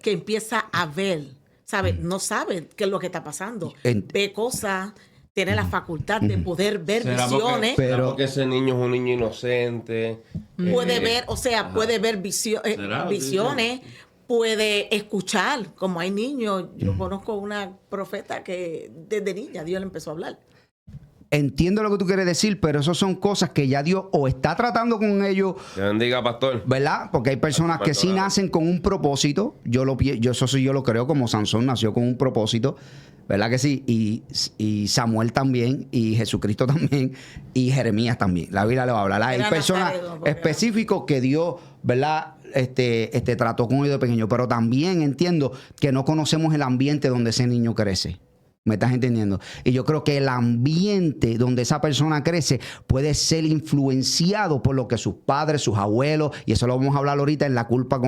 que empieza a ver, ¿sabe? No sabe qué es lo que está pasando. Ve cosas, tiene la facultad de poder ver visiones. Pero porque ese niño es un niño inocente. Puede ver, o sea, puede ver visiones, puede escuchar, como hay niños. Yo conozco una profeta que desde niña Dios le empezó a hablar. entiendo lo que tú quieres decir, pero eso son cosas que ya Dios o está tratando con ellos, Que bendiga, pastor. ¿verdad? Porque hay personas que sí nacen con un propósito. Eso sí yo lo creo, como Sansón nació con un propósito, ¿verdad que sí? Y Samuel también, y Jesucristo también, y Jeremías también. La Biblia le va a hablar. Hay Era personas Nazareno, porque específicos que Dios, ¿verdad? Trató con ellos de pequeño. Pero también entiendo que no conocemos el ambiente donde ese niño crece. ¿Me estás entendiendo? Y yo creo que el ambiente donde esa persona crece puede ser influenciado por lo que sus padres, sus abuelos, y eso lo vamos a hablar ahorita en la culpa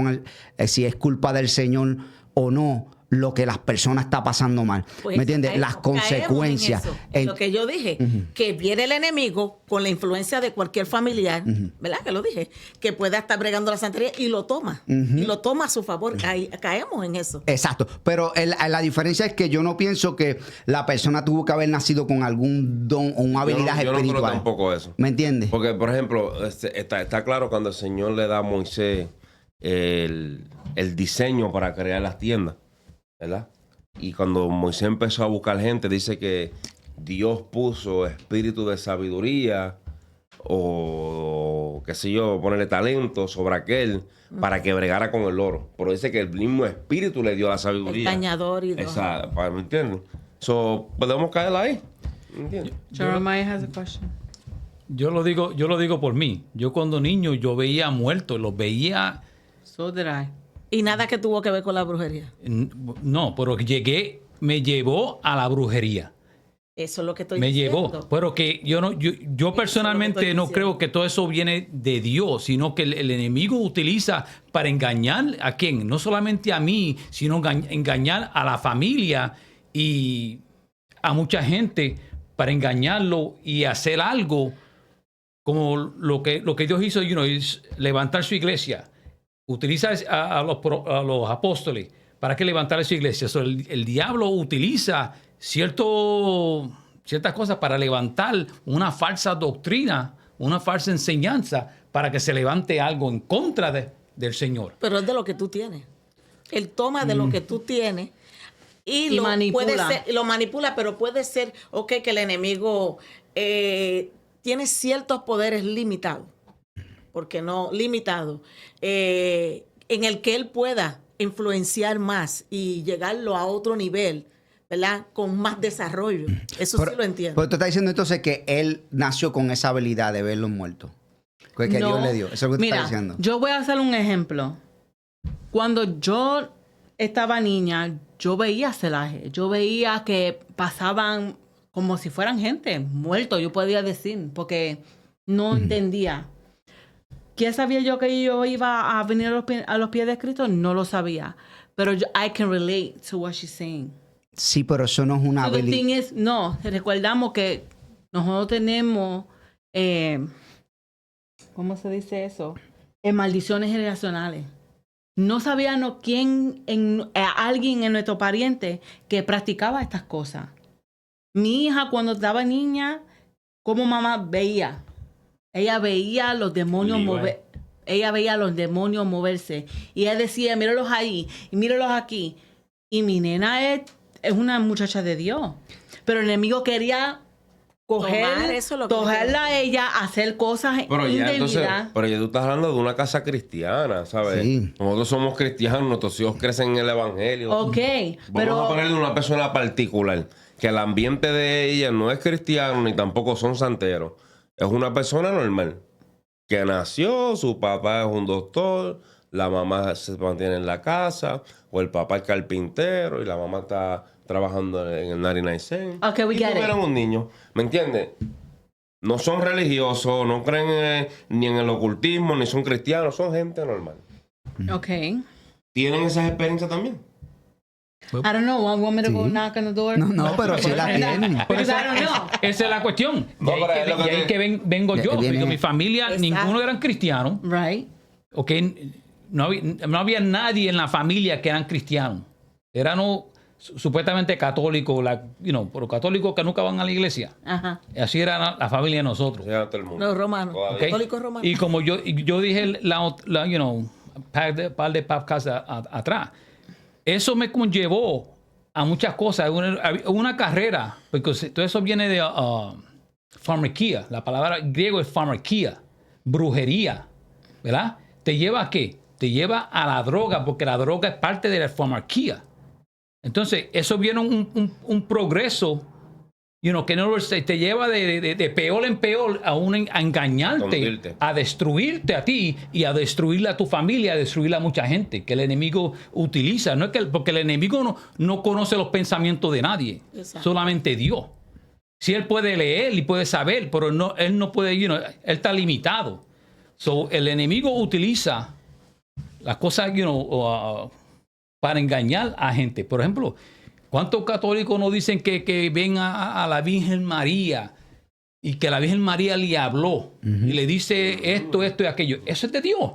si es culpa del Señor o no, lo que las personas está pasando mal. Pues ¿Me entiendes? Las caemos consecuencias. en eso, en lo que yo dije, que viene el enemigo con la influencia de cualquier familiar, ¿verdad? Que lo dije, que pueda estar bregando la santería y lo toma. Y lo toma a su favor. Caemos en eso. Exacto, pero la diferencia es que yo no pienso que la persona tuvo que haber nacido con algún don o una habilidad Yo no creo espiritual. tampoco eso. ¿Me entiendes? Porque, por ejemplo, está claro cuando el Señor le da a Moisés el diseño para crear las tiendas, ¿verdad? Y cuando Moisés empezó a buscar gente, dice que Dios puso espíritu de sabiduría o, qué sé yo, ponerle talento sobre aquel para que bregara con el oro. Pero dice que el mismo espíritu le dio la sabiduría. El tañador y todo. Exacto, ¿me entiendes? Podemos caer ahí. ¿Me entiendes? Jeremiah has a question. Yo lo digo por mí. Yo cuando niño yo veía muertos, los veía. So did I. Y nada que tuvo que ver con la brujería. No, pero me llevó a la brujería. Eso es lo que estoy Me diciendo. llevó, pero que yo personalmente estoy no diciendo. creo que todo eso viene de Dios, sino que el enemigo utiliza para engañar a quién, no solamente a mí, sino engañar a la familia y a mucha gente para engañarlo y hacer algo como lo que Dios hizo, es levantar su iglesia. Utiliza a los apóstoles para que levantar su iglesia. So, el diablo utiliza ciertas cosas para levantar una falsa doctrina, una falsa enseñanza para que se levante algo en contra del Señor. Pero es de lo que tú tienes. Él toma de lo que tú tienes y lo manipula. lo manipula, pero puede ser, que el enemigo tiene ciertos poderes limitados, porque no limitados, en el que él pueda influenciar más y llegarlo a otro nivel, ¿verdad? Con más desarrollo. Eso sí lo entiendo. Pero tú estás diciendo entonces que él nació con esa habilidad de ver los muertos. Que No. Dios le dio. Eso es lo que tú Mira, estás diciendo. yo voy a hacer un ejemplo. Cuando yo estaba niña, yo veía celaje. Yo veía que pasaban como si fueran gente muertos, yo podía decir, porque no entendía. ¿Qué sabía yo que yo iba a venir a los pies de Cristo? No lo sabía. Pero I can relate to what she's saying. Sí, pero eso no es una So the habilidad. thing is, no, recordamos que nosotros tenemos, ¿cómo se dice eso? Maldiciones generacionales. No sabíamos alguien en nuestro pariente que practicaba estas cosas. Mi hija cuando estaba niña, como mamá veía. Ella veía los demonios moverse. Y ella decía, míralos ahí y míralos aquí. Y mi nena es una muchacha de Dios. Pero el enemigo quería cogerla a ella, hacer cosas Pero ya indebidas. pero ya tú estás hablando de una casa cristiana, ¿sabes? Sí. Nosotros somos cristianos, nuestros hijos crecen en el evangelio. Ok, Vamos a ponerle una persona particular, que el ambiente de ella no es cristiano ni tampoco son santeros. Es una persona normal, que nació, su papá es un doctor, la mamá se mantiene en la casa, o el papá es carpintero y la mamá está trabajando en el 99 Cent. Ok, we y get it. tuvieron un niño, ¿me entiendes? No son religiosos, no creen ni en el ocultismo, ni son cristianos, son gente normal. Ok. ¿Tienen esas experiencias también? I don't know. Want me to go Sí. knock on the door? No, pero sí la tienen. Because I don't know. Esa es la cuestión. No, y pero es lo que ahí que vengo yo. Viene- Porque mi familia, Exacto. ninguno eran cristianos. Right. ¿Ok? No había nadie en la familia que eran cristianos. Eran supuestamente católicos, pero católicos que nunca van a la iglesia. Ajá. Así era la familia de nosotros. Ya todo el mundo. Los romanos, Todavía. ¿ok? católicos romanos. Y como yo dije, par de podcasts atrás, eso me conllevó a muchas cosas. Una carrera, porque todo eso viene Pharmakia, la palabra griego es pharmakia, brujería, ¿verdad? ¿Te lleva a qué? Te lleva a la droga, porque la droga es parte de la pharmakia. Entonces, eso viene un progreso, que no te lleva de peor en peor a engañarte, Hundirte. a destruirte a ti y a destruirle a tu familia, a destruirle a mucha gente que el enemigo utiliza. No es que, porque el enemigo no conoce los pensamientos de nadie, Exacto. solamente Dios. Si él puede leer y puede saber, pero él no puede, él está limitado. So, el enemigo utiliza las cosas, para engañar a gente. Por ejemplo, ¿cuántos católicos nos dicen que ven a la Virgen María y que la Virgen María le habló y le dice esto y aquello? ¿Eso es de Dios?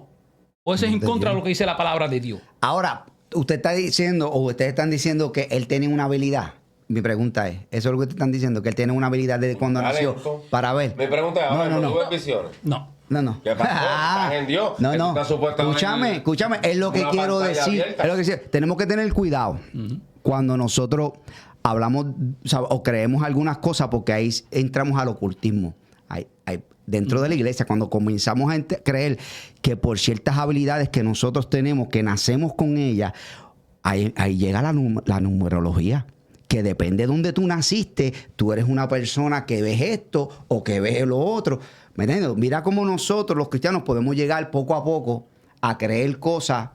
¿O eso es en contra de lo que dice la palabra de Dios? Ahora, usted está diciendo, o ustedes están diciendo que él tiene una habilidad. Mi pregunta es, ¿eso es lo que ustedes están diciendo? Que él tiene una habilidad desde cuando nació Talento. para ver. Mi pregunta es, ahora, ¿tú ves visiones? No. No. ¿Qué pasó? ¿Estás en Dios? No, Esto no. está supuestamente Escúchame, es lo que una quiero pantalla decir. abierta. Es lo que decir. Tenemos que tener cuidado cuando nosotros hablamos, o creemos algunas cosas, porque ahí entramos al ocultismo. Dentro de la iglesia, cuando comenzamos a creer que por ciertas habilidades que nosotros tenemos, que nacemos con ellas, ahí llega la numerología. Que depende de dónde tú naciste, tú eres una persona que ves esto o que ves lo otro. ¿Me entiendes? Mira cómo nosotros, los cristianos, podemos llegar poco a poco a creer cosas,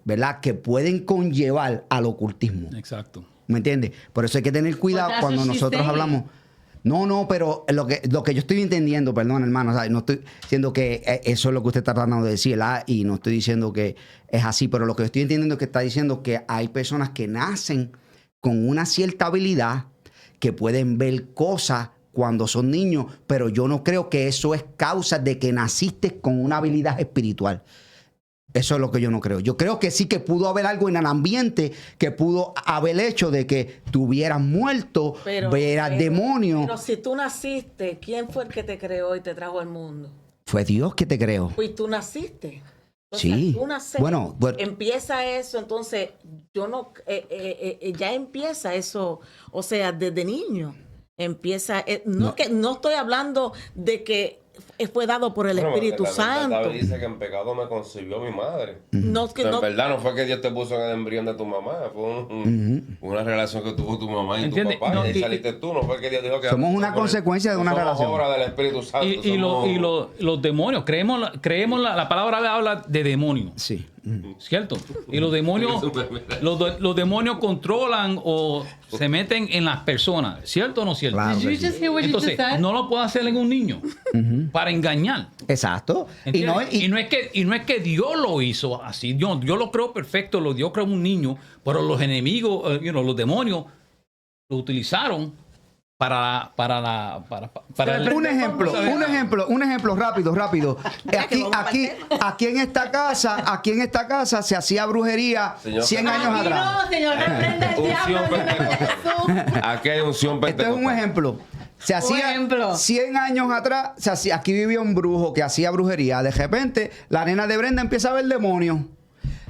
¿verdad?, que pueden conllevar al ocultismo. Exacto. ¿Me entiendes? Por eso hay que tener cuidado But that's cuando what she's nosotros saying. hablamos. No, pero lo que yo estoy entendiendo, perdón, hermano, ¿sabes? No estoy diciendo que eso es lo que usted está tratando de decir, ¿verdad? Y no estoy diciendo que es así, pero lo que estoy entendiendo es que está diciendo que hay personas que nacen con una cierta habilidad, que pueden ver cosas cuando son niños, pero yo no creo que eso es causa de que naciste con una habilidad espiritual. Eso es lo que yo no creo. Yo creo que sí, que pudo haber algo en el ambiente que pudo haber hecho de que tú hubieras muerto, vieras demonios. Pero si tú naciste, ¿quién fue el que te creó y te trajo al mundo? Fue Dios que te creó. Pues tú naciste. Sí. Tú naces, Bueno, empieza eso, entonces yo no, ya empieza eso, o sea, desde niño empieza, no estoy hablando de que fue dado por el Espíritu La Santo. David dice que en pecado me concibió mi madre. No, que O sea, no, en verdad no fue que Dios te puso en el embrión de tu mamá, fue una relación que tuvo tu mamá y ¿Entiendes? tu papá, No, y ahí y- saliste tú, no fue que Dios dijo que Somos una consecuencia de una somos relación. obra del Espíritu Santo. Los demonios, creemos la palabra habla de demonios, Sí. ¿cierto? Y los demonios, los demonios controlan o se meten en las personas, ¿cierto o no cierto? Claro. Did you just hear what you Entonces, just said? no lo puede hacer en un niño para engañar. Exacto. ¿Entiendes? Y no es que Dios lo hizo así. Yo lo creo perfecto, Dios creó un niño, pero los enemigos, los demonios lo utilizaron para un ejemplo rápido. Aquí en esta casa se hacía brujería Señor, 100 años Aquí atrás. no, señor, reprenda el Unción diablo en el nombre de Jesús. Aquí hay unción Este es pentecostal. un ejemplo. Se hacía ejemplo. 100 años atrás, aquí vivía un brujo que hacía brujería. De repente, la nena de Brenda empieza a ver demonios.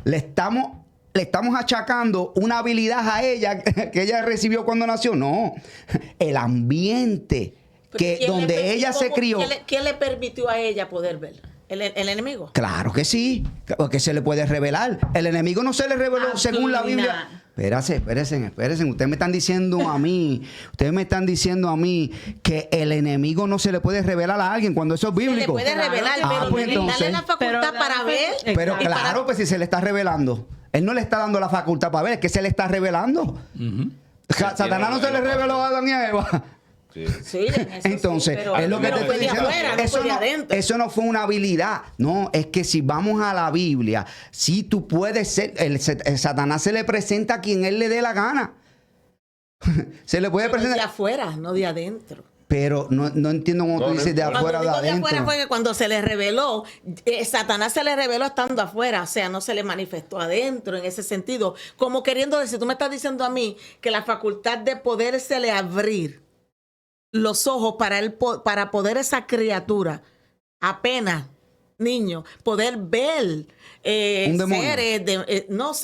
Le estamos achacando una habilidad a ella que ella recibió cuando nació. No, el ambiente ¿quién le donde permitió- ella se crió. ¿Quién le permitió a ella poder ver? ¿El enemigo? Claro que sí, porque se le puede revelar. El enemigo no se le reveló según la Biblia. Espérense. Ustedes me están diciendo a mí, que el enemigo no se le puede revelar a alguien cuando eso es Se le bíblico. puede revelar, Ah, pero pues dale entonces. la facultad para ver. Pero y para- claro, pues si se le está revelando. Él no le está dando la facultad para ver, es que se le está revelando. Satanás no se le reveló a Adán y a Eva. Sí. Sí, en eso Entonces, sí, pero- es lo que pero te fue estoy de diciendo. afuera, no fue de adentro. Eso no fue una habilidad. No, es que si vamos a la Biblia, sí tú puedes ser. El Satanás se le presenta a quien él le dé la gana. Se le puede Pero de presentar. afuera, no de adentro. Pero no entiendo cómo tú No, dices de no, afuera o de Cuando digo de afuera adentro. fue que cuando se le reveló, Satanás se le reveló estando afuera, o sea, no se le manifestó adentro en ese sentido. Como queriendo decir, tú me estás diciendo a mí que la facultad de podérsele abrir los ojos para poder esa criatura, apenas niño, poder ver Un demonio. seres,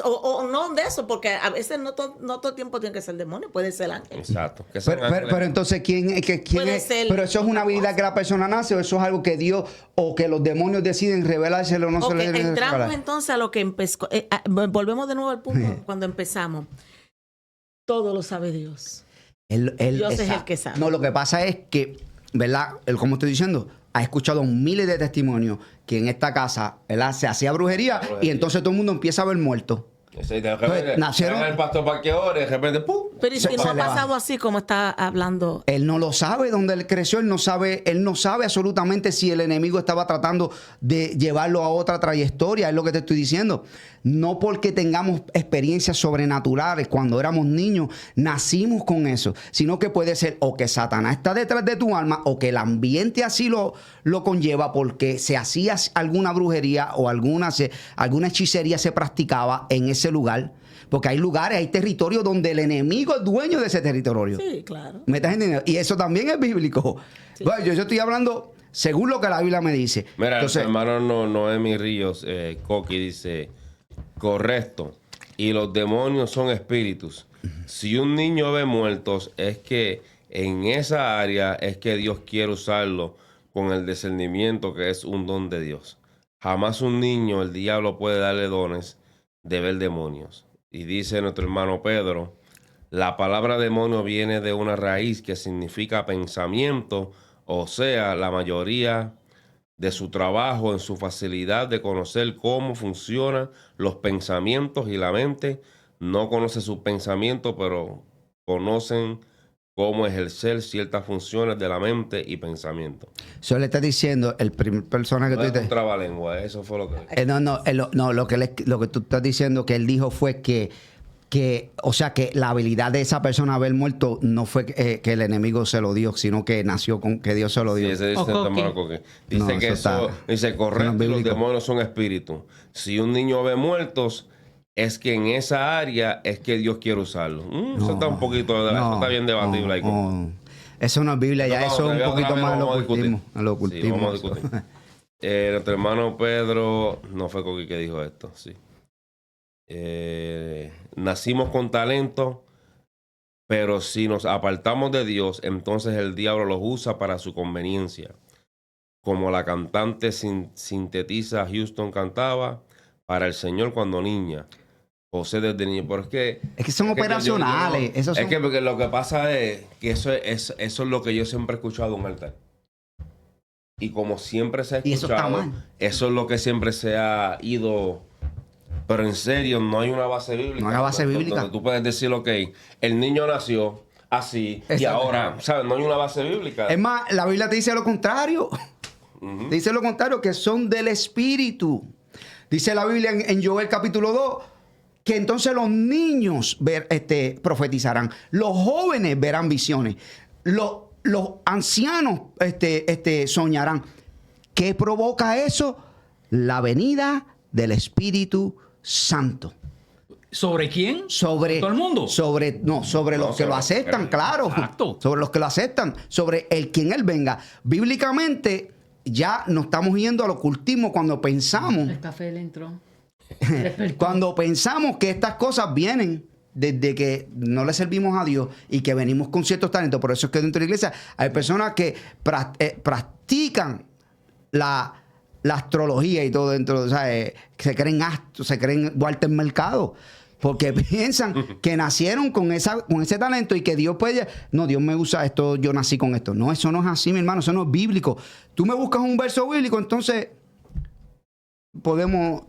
o no de eso, porque a veces no todo el tiempo tiene que ser demonio, puede ser ángel. Exacto. Que sean ángeles. Pero entonces, ¿quién Puede es? ser Pero eso es una otra habilidad cosa. que la persona nace, o eso es algo que Dios o que los demonios deciden revelárselo o no se Ok, le deben entramos revelar. entonces a lo que empezó. Volvemos de nuevo al punto cuando empezamos. Todo lo sabe Dios. Dios es el exacto. que sabe. No, lo que pasa es que, ¿verdad? Como estoy diciendo, ha escuchado miles de testimonios que en esta casa, ¿verdad? Se hacía brujería y entonces todo el mundo empieza a ver muertos. Sí, de repente, nacieron- llama el pastor para que ore, de repente, ¡pum! Pero ¿y si no se ha le va. pasado así como está hablando? Él no lo sabe dónde él creció, él no sabe absolutamente si el enemigo estaba tratando de llevarlo a otra trayectoria, es lo que te estoy diciendo. No porque tengamos experiencias sobrenaturales cuando éramos niños, nacimos con eso, sino que puede ser o que Satanás está detrás de tu alma o que el ambiente así lo conlleva porque se hacía alguna brujería o alguna hechicería se practicaba en ese lugar. Porque hay lugares, hay territorios donde el enemigo es dueño de ese territorio. Sí, claro. ¿Me estás entendiendo? Y eso también es bíblico. Sí. Bueno, yo estoy hablando según lo que la Biblia me dice. Mira, Entonces, el hermano Noemi Ríos, Coqui, dice, correcto, y los demonios son espíritus. Si un niño ve muertos, es que en esa área es que Dios quiere usarlo con el discernimiento que es un don de Dios. Jamás un niño, el diablo puede darle dones de ver demonios. Y dice nuestro hermano Pedro, la palabra demonio viene de una raíz que significa pensamiento, o sea, la mayoría de su trabajo en su facilidad de conocer cómo funcionan los pensamientos y la mente. No conoce sus pensamientos, pero conocen cómo ejercer ciertas funciones de la mente y pensamiento. eso le está diciendo el primer persona que No tú es un dices. trabalengua, eso fue lo que... No, lo que tú estás diciendo que él dijo fue o sea, que la habilidad de esa persona haber muerto no fue que el enemigo se lo dio, sino que nació con que Dios se lo dio. Sí, ese dice O nuestro Coqui. hermano Coqui. Dice No, que eso eso, está- dice correcto, eso no es y los bíblico. demonios son espíritus. Si un niño ve muertos, es que en esa área es que Dios quiere usarlo. Eso está un poquito, eso está bien debatible ahí. no. Eso no es Biblia, ya No, eso es un otra poquito vez más vamos a lo discutir. ocultismo. Lo Sí, ocultismo. vamos a discutir. Nuestro hermano Pedro, no fue Coqui que dijo esto, sí. Nacimos con talento, pero si nos apartamos de Dios, entonces el diablo los usa para su conveniencia. Como la cantante sintetiza, Houston cantaba para el Señor cuando niña. José desde niño. Pero es que son operacionales. Esos es son- que porque lo que pasa es que eso es lo que yo siempre he escuchado en un altar. Y como siempre se ha Y eso está escuchado, mal. eso es lo que siempre se ha ido. Pero en serio, no hay una base bíblica. No hay una base donde- bíblica. donde tú puedes decir, ok, el niño nació así y Exacto. ahora, ¿sabes? No hay una base bíblica. Es más, la Biblia te dice lo contrario. Ujú. Te dice lo contrario, que son del Espíritu. Dice la Biblia en Joel capítulo 2, que entonces los niños profetizarán, los jóvenes verán visiones, los ancianos soñarán. ¿Qué provoca eso? La venida del Espíritu Santo. ¿Sobre quién? Sobre ¿Todo el mundo? sobre los que lo sobre- aceptan, claro. Exacto. Sobre los que lo aceptan, sobre el quien él venga. Bíblicamente ya nos estamos yendo al ocultismo cuando pensamos El café le entró. cuando pensamos que estas cosas vienen desde que no le servimos a Dios y que venimos con ciertos talentos. Por eso es que dentro de la iglesia hay personas que practican la astrología y todo dentro, o sea, se creen astros, se creen Walter Mercado, porque piensan que nacieron con ese talento y que Dios puede... No, Dios me usa esto, yo nací con esto. No, eso no es así, mi hermano, eso no es bíblico. Tú me buscas un verso bíblico, entonces podemos...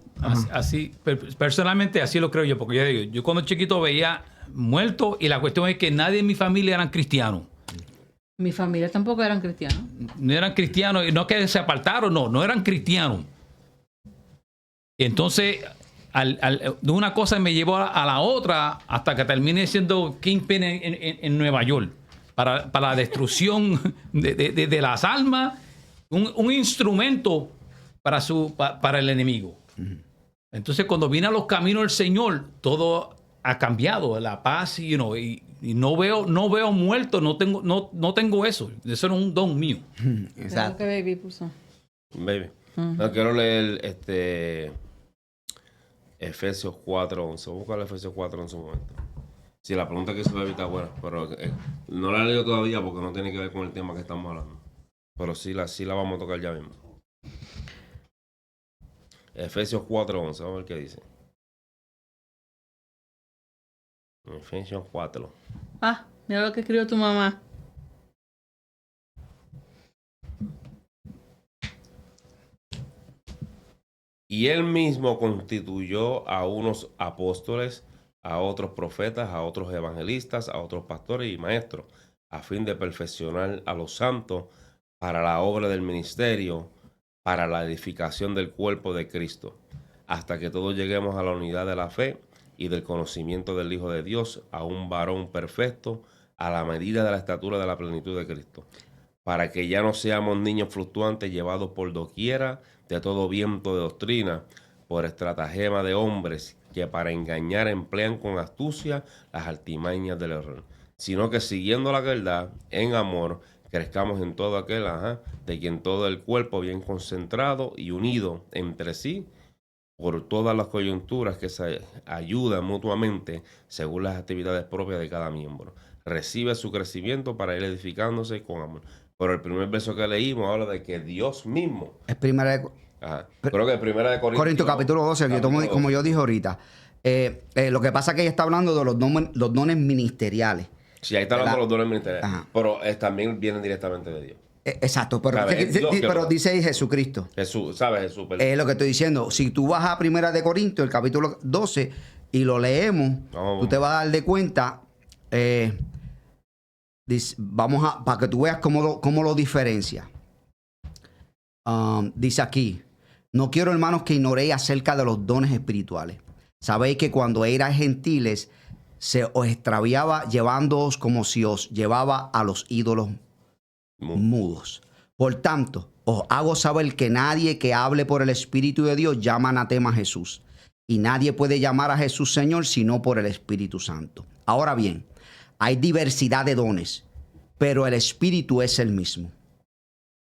Así, personalmente así lo creo yo, porque yo digo, yo cuando chiquito veía muertos y la cuestión es que nadie en mi familia eran cristianos. Mi familia tampoco eran cristianos. No eran cristianos, y no que se apartaron, no eran cristianos. Entonces, de una cosa me llevó a la otra hasta que terminé siendo Kingpin en Nueva York para la destrucción de las almas, un instrumento para el enemigo. Entonces, cuando vine a los caminos del Señor, todo ha cambiado, la paz y no veo muertos, no tengo eso. Eso no es un don mío. Creo que baby puso. Baby. No, quiero leer Efesios 4:11. Voy a buscar Efesios 4 en su momento. Sí, la pregunta que hizo David está buena, pero no la he leído todavía porque no tiene que ver con el tema que estamos hablando. Pero sí la vamos a tocar ya mismo. Efesios 4:11, vamos a ver qué dice. Efesios 4. Ah, mira lo que escribió tu mamá. Y él mismo constituyó a unos apóstoles, a otros profetas, a otros evangelistas, a otros pastores y maestros, a fin de perfeccionar a los santos para la obra del ministerio, para la edificación del cuerpo de Cristo, hasta que todos lleguemos a la unidad de la fe y del conocimiento del Hijo de Dios, a un varón perfecto, a la medida de la estatura de la plenitud de Cristo, para que ya no seamos niños fluctuantes llevados por doquiera de todo viento de doctrina, por estratagema de hombres que para engañar emplean con astucia las artimañas del error, sino que siguiendo la verdad en amor, crezcamos en todo aquel, de quien todo el cuerpo bien concentrado y unido entre sí, por todas las coyunturas que se ayudan mutuamente según las actividades propias de cada miembro. Recibe su crecimiento para ir edificándose con amor. Pero el primer verso que leímos habla de que Dios mismo... Es primera de Creo que primera de Corintios capítulo 12, como yo dije ahorita. Lo que pasa es que ella está hablando de los dones ministeriales. Sí, ahí está hablando de los dones ministeriales. Ajá. Pero también vienen directamente de Dios. Exacto, pero, ¿Sabes? Dice Jesucristo. Jesús, ¿sabes? Jesús. Es lo que estoy diciendo. Si tú vas a primera de Corintios, el capítulo 12, y lo leemos, tú te vas a dar de cuenta... para que tú veas cómo lo diferencia. Dice aquí: no quiero, hermanos, que ignoréis acerca de los dones espirituales. Sabéis que cuando erais gentiles se os extraviaba llevándoos como si os llevaba a los ídolos mudos. Por tanto, os hago saber que nadie que hable por el Espíritu de Dios llama anatema a Jesús. Y nadie puede llamar a Jesús Señor sino por el Espíritu Santo. Ahora bien, hay diversidad de dones, pero el Espíritu es el mismo.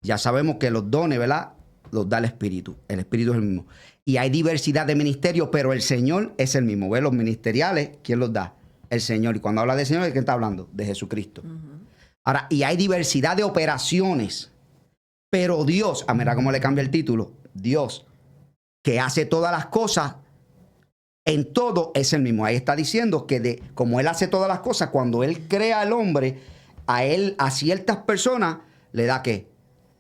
Ya sabemos que los dones, ¿verdad?, los da el Espíritu. El Espíritu es el mismo. Y hay diversidad de ministerios, pero el Señor es el mismo. ¿Ves? Los ministeriales, ¿quién los da? El Señor. Y cuando habla del Señor, ¿de quién está hablando? De Jesucristo. Ahora, y hay diversidad de operaciones, pero Dios, mira cómo le cambia el título, Dios, que hace todas las cosas, en todo es el mismo. Ahí está diciendo que como Él hace todas las cosas, cuando Él crea al hombre, a ciertas personas, le da ¿qué?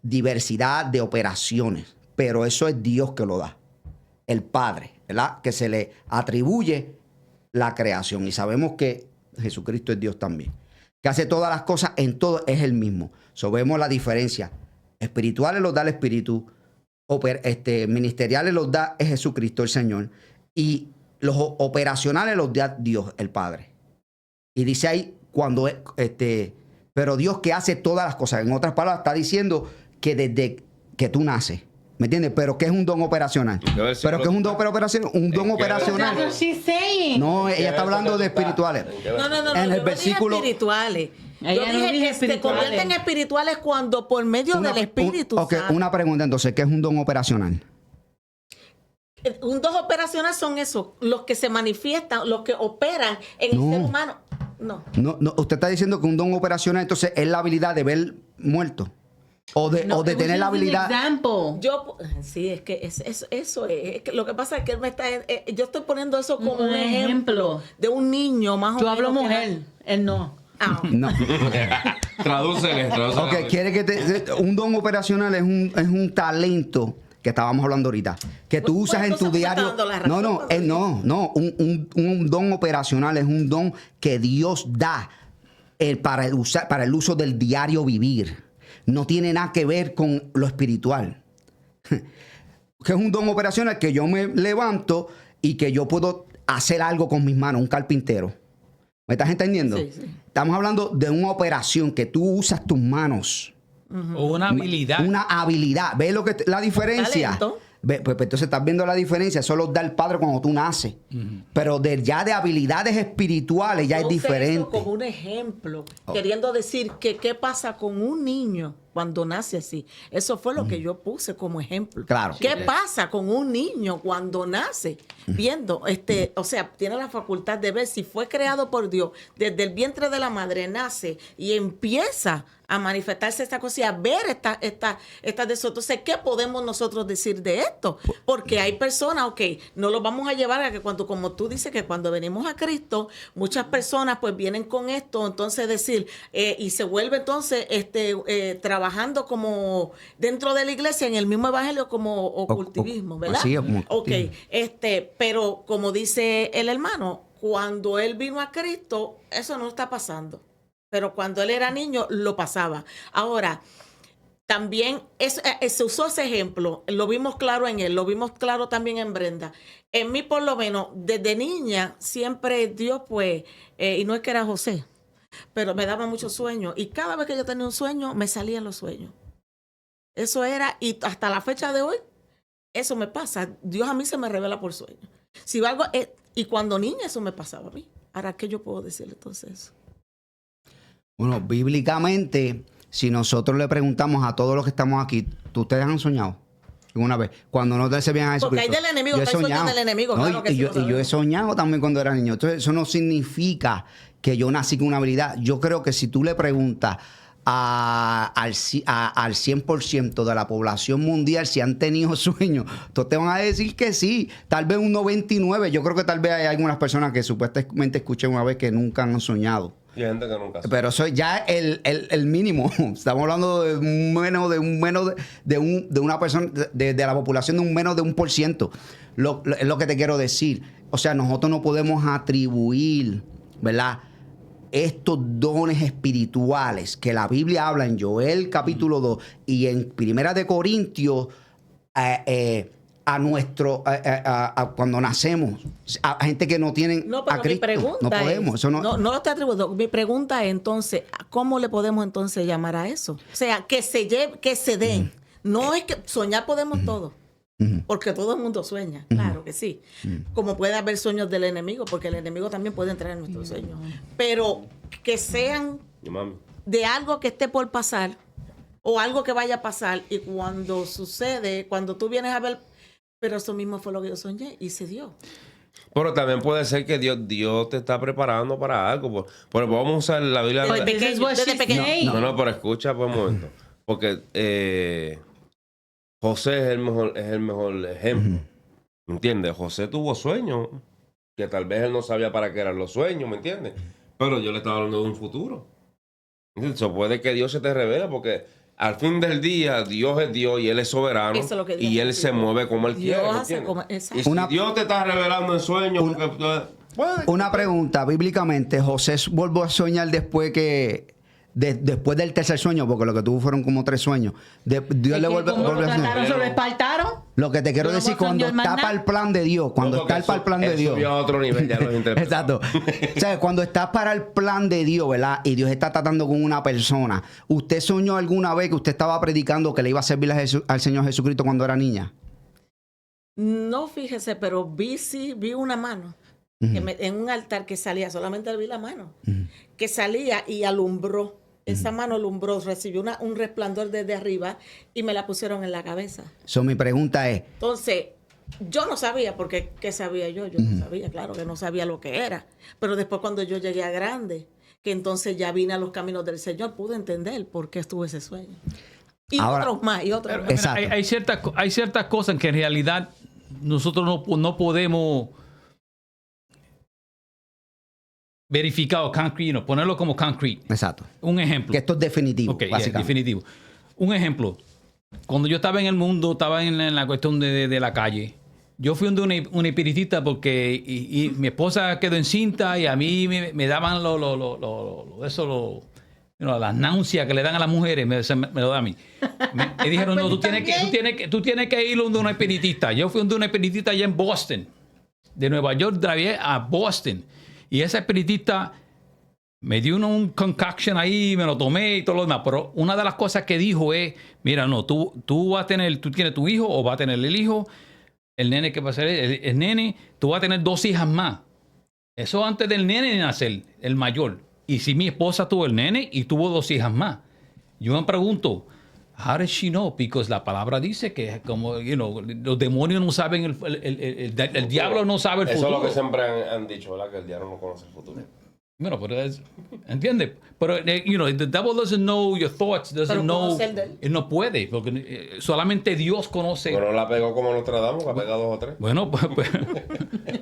Diversidad de operaciones. Pero eso es Dios que lo da. El Padre, ¿verdad? Que se le atribuye la creación. Y sabemos que Jesucristo es Dios también. Que hace todas las cosas, en todo es el mismo. Vemos la diferencia. Espirituales los da el Espíritu. Ministeriales los da Jesucristo el Señor. Y los operacionales los da Dios el Padre. Y dice ahí, pero Dios que hace todas las cosas. En otras palabras, está diciendo que desde que tú naces, ¿me entiendes? Pero ¿qué es un don operacional? ¿Pero qué es un don operacional? Un don operacional. No, ella está hablando de espirituales. No. En el yo versículo... no dije espirituales. Yo Ella no dije dijo que se convierten en espirituales cuando por medio del Espíritu Ok, Santo. una pregunta entonces, ¿qué es un don operacional? Un don operacional son esos, los que se manifiestan, los que operan en el ser humano. No, usted está diciendo que un don operacional entonces es la habilidad de ver muerto. O de tener la habilidad. Sí, es que eso es. Que lo que pasa es que él me está. Yo estoy poniendo eso como un ejemplo de un niño más o menos. Yo hablo mujer, él no. No. Tradúcele. Ok, quiere que un don operacional es un talento que estábamos hablando ahorita, que tú usas en tu diario. No. Un don operacional es un don que Dios da para el uso del diario vivir. No tiene nada que ver con lo espiritual. Que es un don operacional que yo me levanto y que yo puedo hacer algo con mis manos, un carpintero. ¿Me estás entendiendo? Sí. Estamos hablando de una operación que tú usas tus manos. O una habilidad. Una habilidad. ¿Ves la diferencia? Pues entonces estás viendo la diferencia. Eso lo da el Padre cuando tú naces. Pero ya de habilidades espirituales ya es diferente. Eso como un ejemplo, queriendo decir que qué pasa con un niño cuando nace así. Eso fue lo que yo puse como ejemplo. Claro. ¿Qué pasa con un niño cuando nace? Viendo, o sea, tiene la facultad de ver si fue creado por Dios, desde el vientre de la madre nace y empieza a manifestarse esta cosa y a ver esta de eso. Entonces, ¿qué podemos nosotros decir de esto? Porque hay personas, ok, no los vamos a llevar a que cuando, como tú dices, que cuando venimos a Cristo, muchas personas pues vienen con esto, entonces decir, y se vuelve entonces trabajando como dentro de la iglesia, en el mismo evangelio, como ocultivismo, ¿verdad? Así es, como Ok, pero como dice el hermano, cuando él vino a Cristo, eso no está pasando. Pero cuando él era niño, lo pasaba. Ahora, también se usó ese ejemplo, lo vimos claro en él, lo vimos claro también en Brenda. En mí, por lo menos, desde niña, siempre Dios, pues, y no es que era José, pero me daba muchos sueños. Y cada vez que yo tenía un sueño, me salían los sueños. Eso era, y hasta la fecha de hoy, eso me pasa. Dios a mí se me revela por sueños. Si algo, y cuando niña, eso me pasaba a mí. Ahora, ¿qué yo puedo decirle entonces eso? Bueno, bíblicamente, si nosotros le preguntamos a todos los que estamos aquí, ¿ustedes han soñado alguna vez? Cuando no te servían a Jesucristo. Porque hay del enemigo, Yo he hay sueños soñado. del enemigo, No, claro que y sí, yo, lo sabemos. y yo he soñado también cuando era niño. Entonces, eso no significa que yo nací con una habilidad. Yo creo que si tú le preguntas al 100% de la población mundial si han tenido sueños, todos te van a decir que sí. Tal vez un 99%. Yo creo que tal vez hay algunas personas que supuestamente escuché una vez que nunca han soñado. Y hay gente que nunca sabe. Pero eso ya es el mínimo. Estamos hablando de una persona, de la población de un menos de 1%. Es lo que te quiero decir. O sea, nosotros no podemos atribuir, ¿verdad?, estos dones espirituales que la Biblia habla en Joel capítulo 2 y en Primera de Corintios cuando nacemos, a gente que no tienen No, pero a Cristo. mi pregunta No podemos. Eso no lo te atribuyo. Mi pregunta es entonces, ¿cómo le podemos entonces llamar a eso? O sea, que se den. No es que soñar podemos todos. Porque todo el mundo sueña, claro que sí. Como puede haber sueños del enemigo, porque el enemigo también puede entrar en nuestros sueños. Pero que sean de algo que esté por pasar o algo que vaya a pasar, y cuando sucede, cuando tú vienes a ver, pero eso mismo fue lo que yo soñé y se dio. Pero también puede ser que Dios te está preparando para algo. Pero vamos a usar la Biblia. Desde pequeño. No, pero escucha por un momento. Porque José es el mejor ejemplo. ¿Me entiendes? José tuvo sueños que tal vez él no sabía para qué eran los sueños, ¿me entiendes? Pero yo le estaba hablando de un futuro. Entonces puede que Dios se te revele, porque al fin del día Dios es Dios y Él es soberano. Eso es lo que Dios y Él dice. se mueve como Él quiere, ¿me entiendes? Y si Dios te está revelando en sueños, una pregunta, bíblicamente, José volvió a soñar después después del tercer sueño, porque lo que tuvo fueron como 3 sueños. Dios le volvió a soñar. ¿Se lo espartaron? Lo que te quiero Luego decir, cuando soñó el está maná. para el plan de Dios, cuando está para el plan de Dios. Subió a otro nivel, ya los interpretó. Exacto. O sea, cuando está para el plan de Dios, ¿verdad? Y Dios está tratando con una persona. ¿Usted soñó alguna vez que usted estaba predicando que le iba a servir al Señor Jesucristo cuando era niña? No, fíjese, pero vi una mano en un altar que salía, solamente vi la mano, que salía y alumbró. Esa mano alumbró, recibió un resplandor desde arriba y me la pusieron en la cabeza. Mi pregunta es, Entonces, yo no sabía, porque ¿qué sabía yo? Yo no sabía, claro que no sabía lo que era. Pero después cuando yo llegué a grande, que entonces ya vine a los caminos del Señor, pude entender por qué estuvo ese sueño. Y ahora, otros más. Exacto. Hay ciertas cosas en que en realidad nosotros no podemos verificar o concrete, ponerlo como concrete. Exacto. Un ejemplo. Que esto es definitivo, Ok, básicamente. definitivo. Un ejemplo. Cuando yo estaba en el mundo, estaba en la cuestión de la calle. Yo fui una espiritista porque y mi esposa quedó encinta y a mí me daban las náuseas que le dan a las mujeres, me lo da a mí. Me dijeron, no, tú tienes que ir donde una espiritista. Yo fui donde una espiritista allá en Boston. De Nueva York traje a Boston. Y esa espiritista me dio un concoction ahí, me lo tomé y todo lo demás. Pero una de las cosas que dijo es, mira, no, tú tienes tu hijo o vas a tener el hijo, el nene que va a ser el nene, tú vas a tener 2 hijas más. Eso antes del nene nacer, el mayor. Y si mi esposa tuvo el nene y tuvo 2 hijas más. Yo me pregunto, How does she know? Because la palabra dice que como, los demonios no saben, el diablo no sabe el Eso futuro. es lo que siempre han dicho, ¿verdad? Que el diablo no conoce el futuro. Bueno, pero ¿entiendes? Pero, the devil doesn't know your thoughts, doesn't Pero know. conoce el de él. Él no puede, porque solamente Dios conoce. Pero no la pegó como Nostradamus, que ha pegado 2 o 3. Bueno,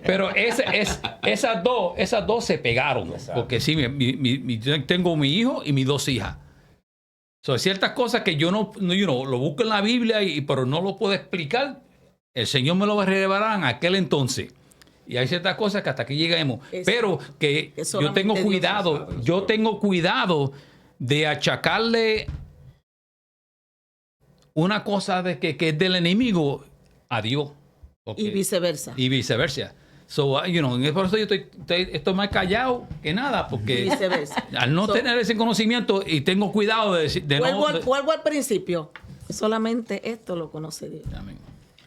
pero esas dos se pegaron. Exacto. Porque sí, tengo mi hijo y mis 2 hijas. Hay ciertas cosas que yo no lo busco en la Biblia, pero no lo puedo explicar. El Señor me lo revelará en aquel entonces. Y hay ciertas cosas que hasta aquí lleguemos. Pero que yo tengo cuidado, de achacarle una cosa de que es del enemigo a Dios. Y viceversa. Y viceversa. Por eso yo estoy más callado que nada, Y porque viceversa. al no tener ese conocimiento y tengo cuidado de decir... Vuelvo al principio. Solamente esto lo conoce Dios. Amén.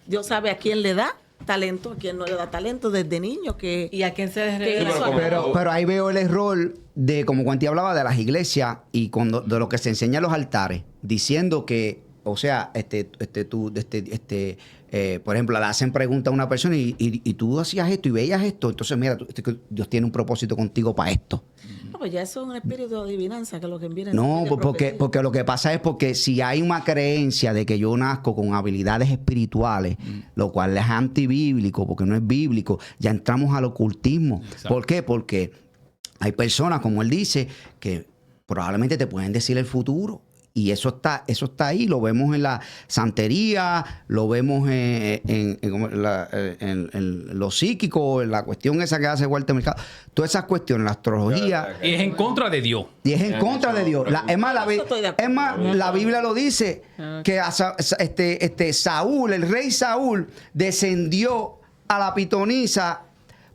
Dios sabe a quién le da talento, a quién no le da talento desde niño. ¿Y a quién se que desrevela? eso- Pero ahí veo el error de, como Cuanti hablaba, de las iglesias y de lo que se enseña en los altares, diciendo que, o sea, por ejemplo, le hacen preguntas a una persona y tú hacías esto y veías esto, entonces mira, Dios tiene un propósito contigo para esto. No, pues ya eso es un espíritu de adivinanza que lo que viene. No, porque lo que pasa es porque si hay una creencia de que yo nazco con habilidades espirituales, lo cual es antibíblico, porque no es bíblico, ya entramos al ocultismo. Exacto. ¿Por qué? Porque hay personas, como él dice, que probablemente te pueden decir el futuro. Y eso está ahí, lo vemos en la santería, lo vemos en lo psíquico, en la cuestión esa que hace Walter Mercado. Todas esas cuestiones, la astrología. Y es en contra de Dios. Y es en contra de Dios. Es más, la Biblia lo dice, que Saúl, el rey Saúl, descendió a la pitonisa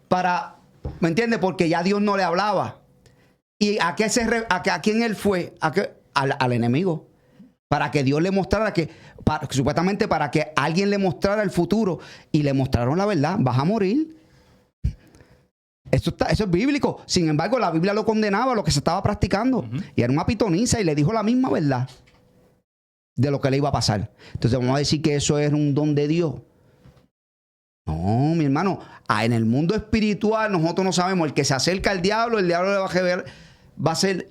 para, ¿me entiendes? Porque ya Dios no le hablaba. ¿Y a quién él fue? Al enemigo. Para que Dios le mostrara supuestamente para que alguien le mostrara el futuro. Y le mostraron la verdad. Vas a morir. Eso es bíblico. Sin embargo, la Biblia lo condenaba a lo que se estaba practicando. Y era una pitonisa y le dijo la misma verdad de lo que le iba a pasar. Entonces vamos a decir que eso es un don de Dios. No, mi hermano. En el mundo espiritual nosotros no sabemos. El que se acerca al diablo, el diablo le va a ser...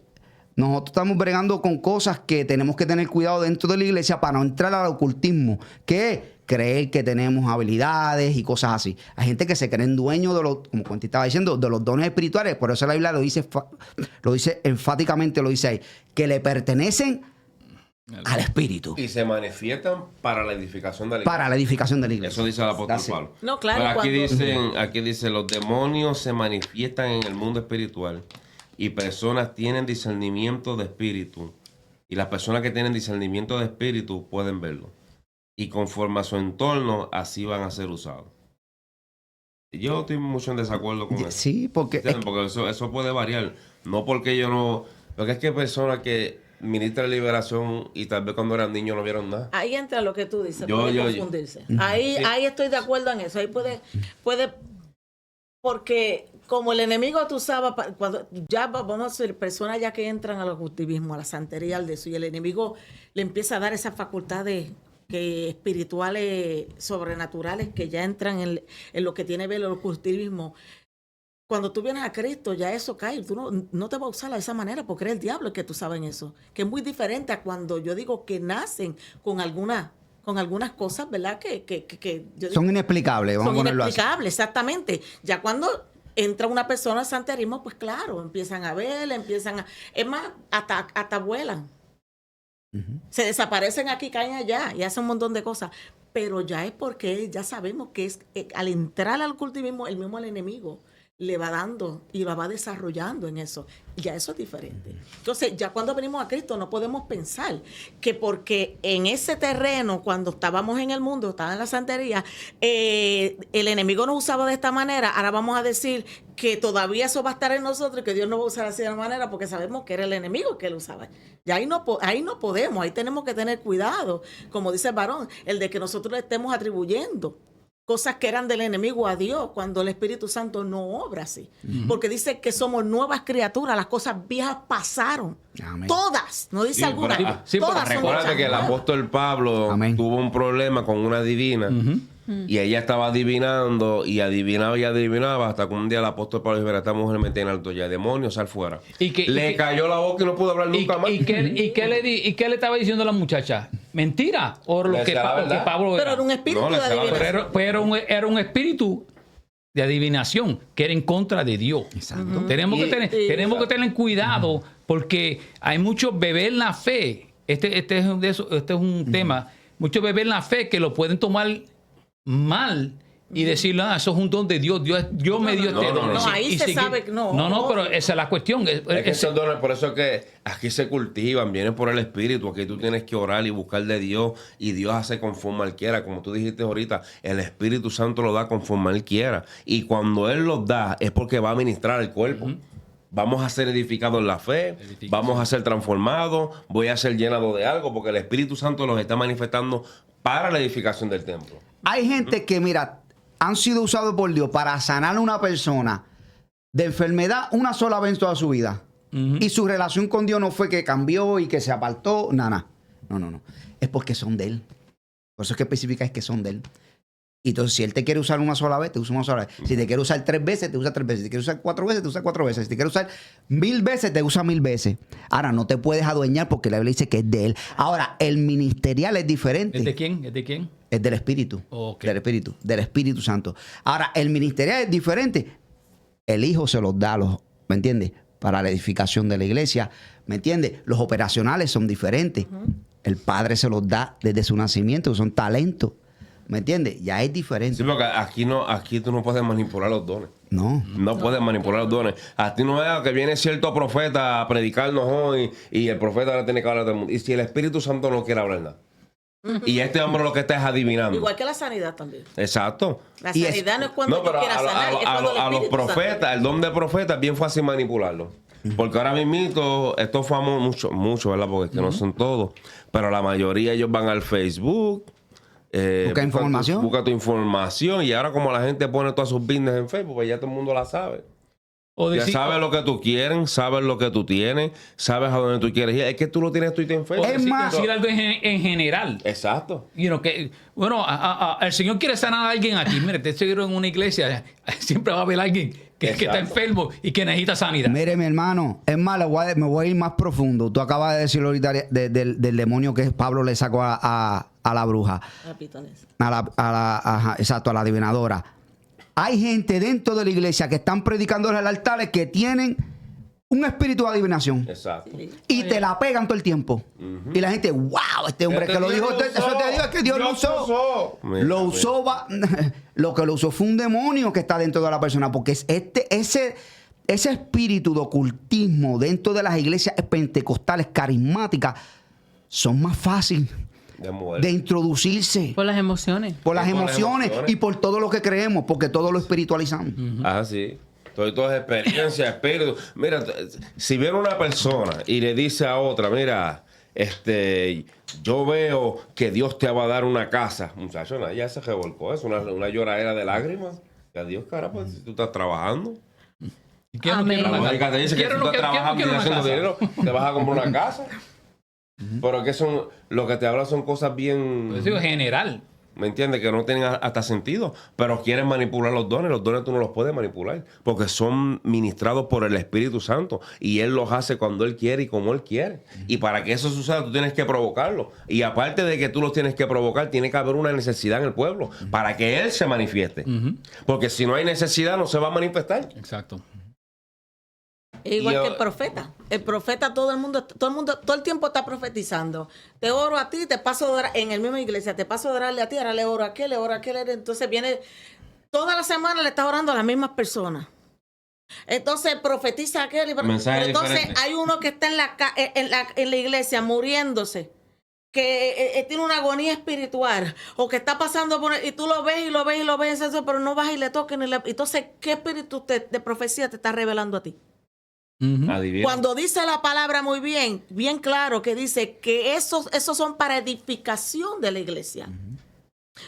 Nosotros estamos bregando con cosas que tenemos que tener cuidado dentro de la iglesia para no entrar al ocultismo. ¿Qué es? Creer que tenemos habilidades y cosas así. Hay gente que se creen dueños de los, como Conti estaba diciendo, de los dones espirituales. Por eso la Biblia lo dice enfáticamente, lo dice ahí, que le pertenecen al Espíritu. Y se manifiestan para la edificación de la iglesia. Para la edificación de la iglesia. Eso dice el apóstol That's it. Pablo. No, claro, Pero aquí dice, los demonios se manifiestan en el mundo espiritual y personas tienen discernimiento de espíritu. Y las personas que tienen discernimiento de espíritu pueden verlo. Y conforme a su entorno, así van a ser usados. Yo estoy mucho en desacuerdo con eso. Sí, porque... Porque eso puede variar. No porque yo no... Porque es que hay personas que ministran liberación y tal vez cuando eran niños no vieron nada. Ahí entra lo que tú dices, Yo- puede yo- confundirse. Ahí estoy de acuerdo en eso. Ahí puede, porque como el enemigo tú sabes, cuando ya vamos a ser personas ya que entran al ocultismo, a la santería, al de eso, y el enemigo le empieza a dar esas facultades espirituales, sobrenaturales, que ya entran en lo que tiene que ver el ocultismo. Cuando tú vienes a Cristo, ya eso cae. Tú no te va a usar de esa manera porque eres el diablo el que tú sabes eso. Que es muy diferente a cuando yo digo que nacen con algunas cosas, ¿verdad? Que yo digo, Son inexplicables, vamos a son ponerlo así. inexplicables, exactamente. Ya cuando entra una persona al santerismo, pues claro, empiezan a ver, es más, hasta vuelan. Se desaparecen aquí, caen allá y hacen un montón de cosas. Pero ya es porque ya sabemos que es al entrar al cultivismo, el enemigo le va dando y lo va desarrollando en eso. Ya eso es diferente. Entonces, ya cuando venimos a Cristo no podemos pensar que porque en ese terreno, cuando estábamos en el mundo, estaba en la santería, el enemigo nos usaba de esta manera, ahora vamos a decir que todavía eso va a estar en nosotros y que Dios no va a usar así de la manera porque sabemos que era el enemigo que lo usaba. Y ahí no podemos, ahí tenemos que tener cuidado, como dice el varón, el de que nosotros le estemos atribuyendo cosas que eran del enemigo a Dios, cuando el Espíritu Santo no obra así. Porque dice que somos nuevas criaturas, las cosas viejas pasaron. Amén. Todas, no dice Sí, alguna, pero- sí, pero todas son Recuerda hechas que el nuevas. apóstol Pablo Amén. tuvo un problema con una divina y ella estaba adivinando y adivinaba hasta que un día el apóstol Pablo dijo: "Mira, esta mujer me tiene alto ya, demonio, sal fuera". Y que- le y que- cayó la boca y no pudo hablar nunca más. ¿Y qué le estaba diciendo a la muchacha? ¿Mentira? ¿O lo Le que, decía la lo que verdad. Pablo Pero era? era un espíritu No, le de decía la verdad. adivinación. Pero era un espíritu de adivinación que era en contra de Dios. Exacto. Tenemos Y- tenemos que tener cuidado porque hay muchos bebés en la fe. Este es un tema. Muchos bebés en la fe que lo pueden tomar mal y decirle: eso es un don de Dios. Dios me dio no, este no, don. no. Y No, ahí se sabe que no. No, pero esa es la cuestión. Es que esos dones, por eso es que aquí se cultivan, vienen por el Espíritu. Aquí tú tienes que orar y buscar de Dios, y Dios hace conforme Él quiera. Como tú dijiste ahorita, el Espíritu Santo lo da conforme Él quiera. Y cuando Él los da, es porque va a ministrar el cuerpo. Vamos a ser edificados en la fe, vamos a ser transformados, voy a ser llenado de algo, porque el Espíritu Santo los está manifestando para la edificación del templo. Hay gente que, mira, han sido usados por Dios para sanar a una persona de enfermedad una sola vez en toda su vida. Y su relación con Dios no fue que cambió y que se apartó. Nada. No. Es porque son de Él. Por eso es que especifica es que son de Él. Y entonces, si Él te quiere usar una sola vez, te usa una sola vez. Si te quiere usar 3 veces, te usa 3 veces. Si te quiere usar 4 veces, te usa 4 veces. Si te quiere usar 1000 veces, te usa 1000 veces. Ahora, no te puedes adueñar porque la Biblia dice que es de Él. Ahora, el ministerial es diferente. ¿Es de quién? ¿Es de quién? Es del Espíritu. Ok. Del Espíritu Santo. Ahora, el ministerial es diferente. El Hijo se los da, ¿me entiendes? Para la edificación de la iglesia. ¿Me entiendes? Los operacionales son diferentes. El Padre se los da desde su nacimiento, son talentos. ¿Me entiendes? Ya es diferente. Sí, porque aquí tú no puedes manipular los dones. No. No puedes manipular los dones. A ti no es que viene cierto profeta a predicarnos hoy y el profeta ahora tiene que hablar del mundo. Y si el Espíritu Santo no quiere hablar nada. Y este hombre lo que está es adivinando. Igual que la sanidad también. Exacto. La Y es- sanidad no es cuando No, tú pero quieras sanar, es cuando el a los Espíritu Santo. profetas, el don de profeta es bien fácil manipularlo. Porque ahora mismo, estos famosos, muchos, ¿verdad? Porque es que no son todos. Pero la mayoría ellos van al Facebook. Busca información. Busca tu información. Y ahora como la gente pone todas sus business en Facebook, pues ya todo el mundo la sabe. O Ya decir, sabes lo que tú quieres, sabes lo que tú tienes, sabes a dónde tú quieres ir. Es que tú lo tienes tú en o Facebook. Es decir- más- decir algo en general. Exacto. Bueno, el Señor quiere sanar a alguien aquí. Mire, te seguro en una iglesia siempre va a haber alguien que está Exacto. enfermo y que necesita sanidad. Mire, mi hermano, es más, me voy a ir más profundo. Tú acabas de decirlo ahorita del demonio que Pablo le sacó a la bruja. Capitanes. Exacto, a la adivinadora. Hay gente dentro de la iglesia que están predicando en los altares que tienen un espíritu de adivinación. Exacto. Y te la pegan todo el tiempo. Y la gente, wow, este hombre que lo dijo, eso te digo, es que Dios lo usó. Lo usó, lo que lo usó fue un demonio que está dentro de la persona, porque es ese espíritu de ocultismo dentro de las iglesias pentecostales carismáticas son más fáciles De mover. de introducirse Por las emociones. por las por las emociones emociones. y por todo lo que creemos, porque todo lo espiritualizamos. Ah, sí. Todo es experiencia, espíritu. Mira, si viene una persona y le dice a otra, mira, yo veo que Dios te va a dar una casa. Muchacho, ya se revolcó. Es una lloradera de lágrimas. Que adiós, cara, pues si tú estás trabajando. ¿Quién no Amén. quiere La una lógica casa? te dice que ¿Quién si no tú estás quiere- quién no trabajando y quiere una haciendo casa? dinero, te vas a comprar una casa. Pero que son, lo que te habla son cosas bien, Pues digo, general. ¿me entiendes? Que no tienen hasta sentido. Pero quieren manipular los dones. Los dones tú no los puedes manipular. Porque son ministrados por el Espíritu Santo. Y Él los hace cuando Él quiere y como Él quiere. Y para que eso suceda, tú tienes que provocarlo. Y aparte de que tú los tienes que provocar, tiene que haber una necesidad en el pueblo. Para que Él se manifieste. Porque si no hay necesidad, no se va a manifestar. Exacto. Igual Yo- que el profeta. El profeta, todo el tiempo está profetizando. Te oro a ti, te paso a orar en la misma iglesia, te paso a orarle a ti, ahora le oro a aquel, le oro a aquel. Entonces viene, toda la semana le está orando a las mismas personas. Entonces profetiza a aquel. Mensaje Pero entonces diferente. hay uno que está en la iglesia muriéndose, que tiene una agonía espiritual, o que está pasando por, y tú lo ves y lo ves y lo ves, eso, pero no vas y le toques. Entonces, ¿qué espíritu de profecía te está revelando a ti? Adivina. Cuando dice la palabra muy bien, bien claro, que dice que esos son para edificación de la iglesia.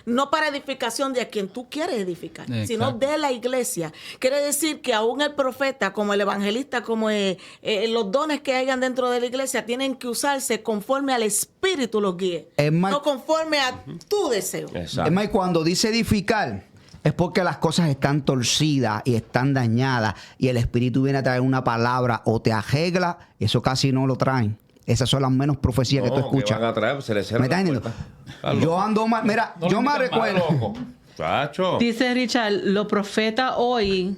No para edificación de a quien tú quieres edificar, Exacto. sino de la iglesia. Quiere decir que aún el profeta, como el evangelista, como los dones que hayan dentro de la iglesia, tienen que usarse conforme al Espíritu los guíe. Es más- no conforme a tu deseo. Exacto. Es más, y cuando dice edificar, es porque las cosas están torcidas y están dañadas y el Espíritu viene a traer una palabra o te arregla, eso casi no lo traen. Esas son las menos profecías que tú No, escuchas. van a traer, se les ¿Me cierra estás la entendiendo? puerta. Está loco. Yo ando mal, mira, No yo lo me invitan más, recuerdo. Loco. Chacho. Dice Richard, los profetas hoy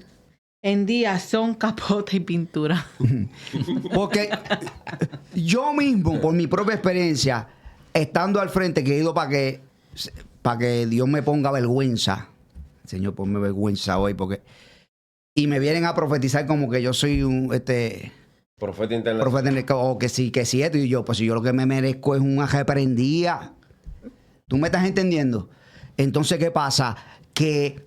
en día son capota y pintura. Porque yo mismo, por mi propia experiencia, estando al frente, que he ido para que Dios me ponga vergüenza. Señor, ponme vergüenza hoy, porque. Y me vienen a profetizar como que yo soy un Profeta internacional. profeta en el o que sí, esto. Y yo, pues si yo lo que me merezco es una reprendida. ¿Tú me estás entendiendo? Entonces, ¿qué pasa? Que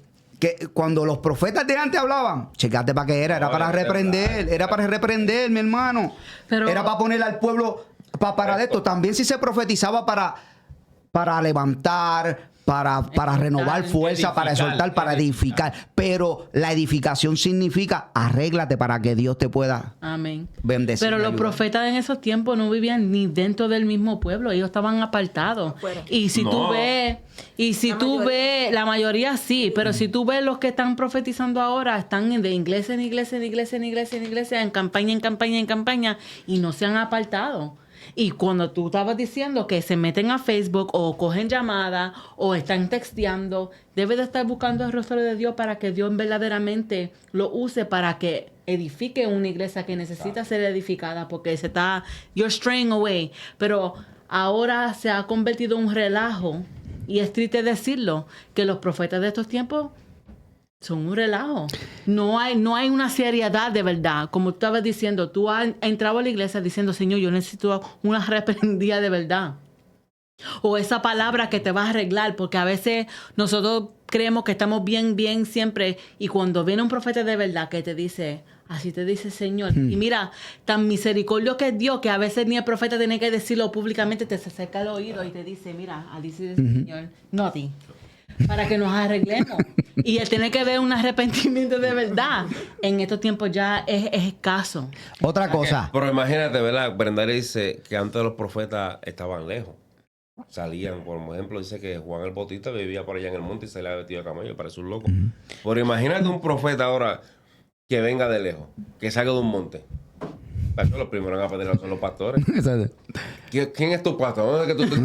cuando los profetas de antes hablaban, checate para qué era No, para es reprender, verdad. era para reprender, mi hermano. Pero- Era para poner al pueblo para esto. También si se profetizaba para levantar, para renovar fuerza, para edificar, exhortar, para edificar. Pero la edificación significa arréglate para que Dios te pueda Amén. bendecir. Pero los ayudar. profetas en esos tiempos no vivían ni dentro del mismo pueblo, ellos estaban apartados. Afuera. Y si No. tú ves, la mayoría sí, pero si tú ves los que están profetizando ahora, están de iglesia en iglesia, en iglesia, en iglesia, en iglesia, en campaña, en campaña, en campaña, y no se han apartado. Y cuando tú estabas diciendo que se meten a Facebook o cogen llamadas o están texteando, debe de estar buscando el rostro de Dios para que Dios verdaderamente lo use para que edifique una iglesia que necesita ser edificada porque you're straying away. Pero ahora se ha convertido en un relajo y es triste decirlo que los profetas de estos tiempos son un relajo. No hay una seriedad de verdad. Como tú estabas diciendo, tú has entrado a la iglesia diciendo, Señor, yo necesito una arrepentida de verdad. O esa palabra que te va a arreglar, porque a veces nosotros creemos que estamos bien, bien siempre. Y cuando viene un profeta de verdad que te dice, así te dice el Señor. Y mira, tan misericordioso que es Dios, que a veces ni el profeta tiene que decirlo públicamente, te se acerca al oído y te dice, mira, así dice el Señor, no a ti. Para que nos arreglemos. Y el tener que ver un arrepentimiento de verdad en estos tiempos ya es escaso. Otra cosa. Pero imagínate, ¿verdad? Brenda dice que antes los profetas estaban lejos. Salían, por ejemplo, dice que Juan el Bautista vivía por allá en el monte y se le había vestido de camello, parece un loco. Pero imagínate un profeta ahora que venga de lejos, que salga de un monte. Eso los primeros en aprender son los pastores. ¿Quién es tu pastor? ¿Dónde es que tú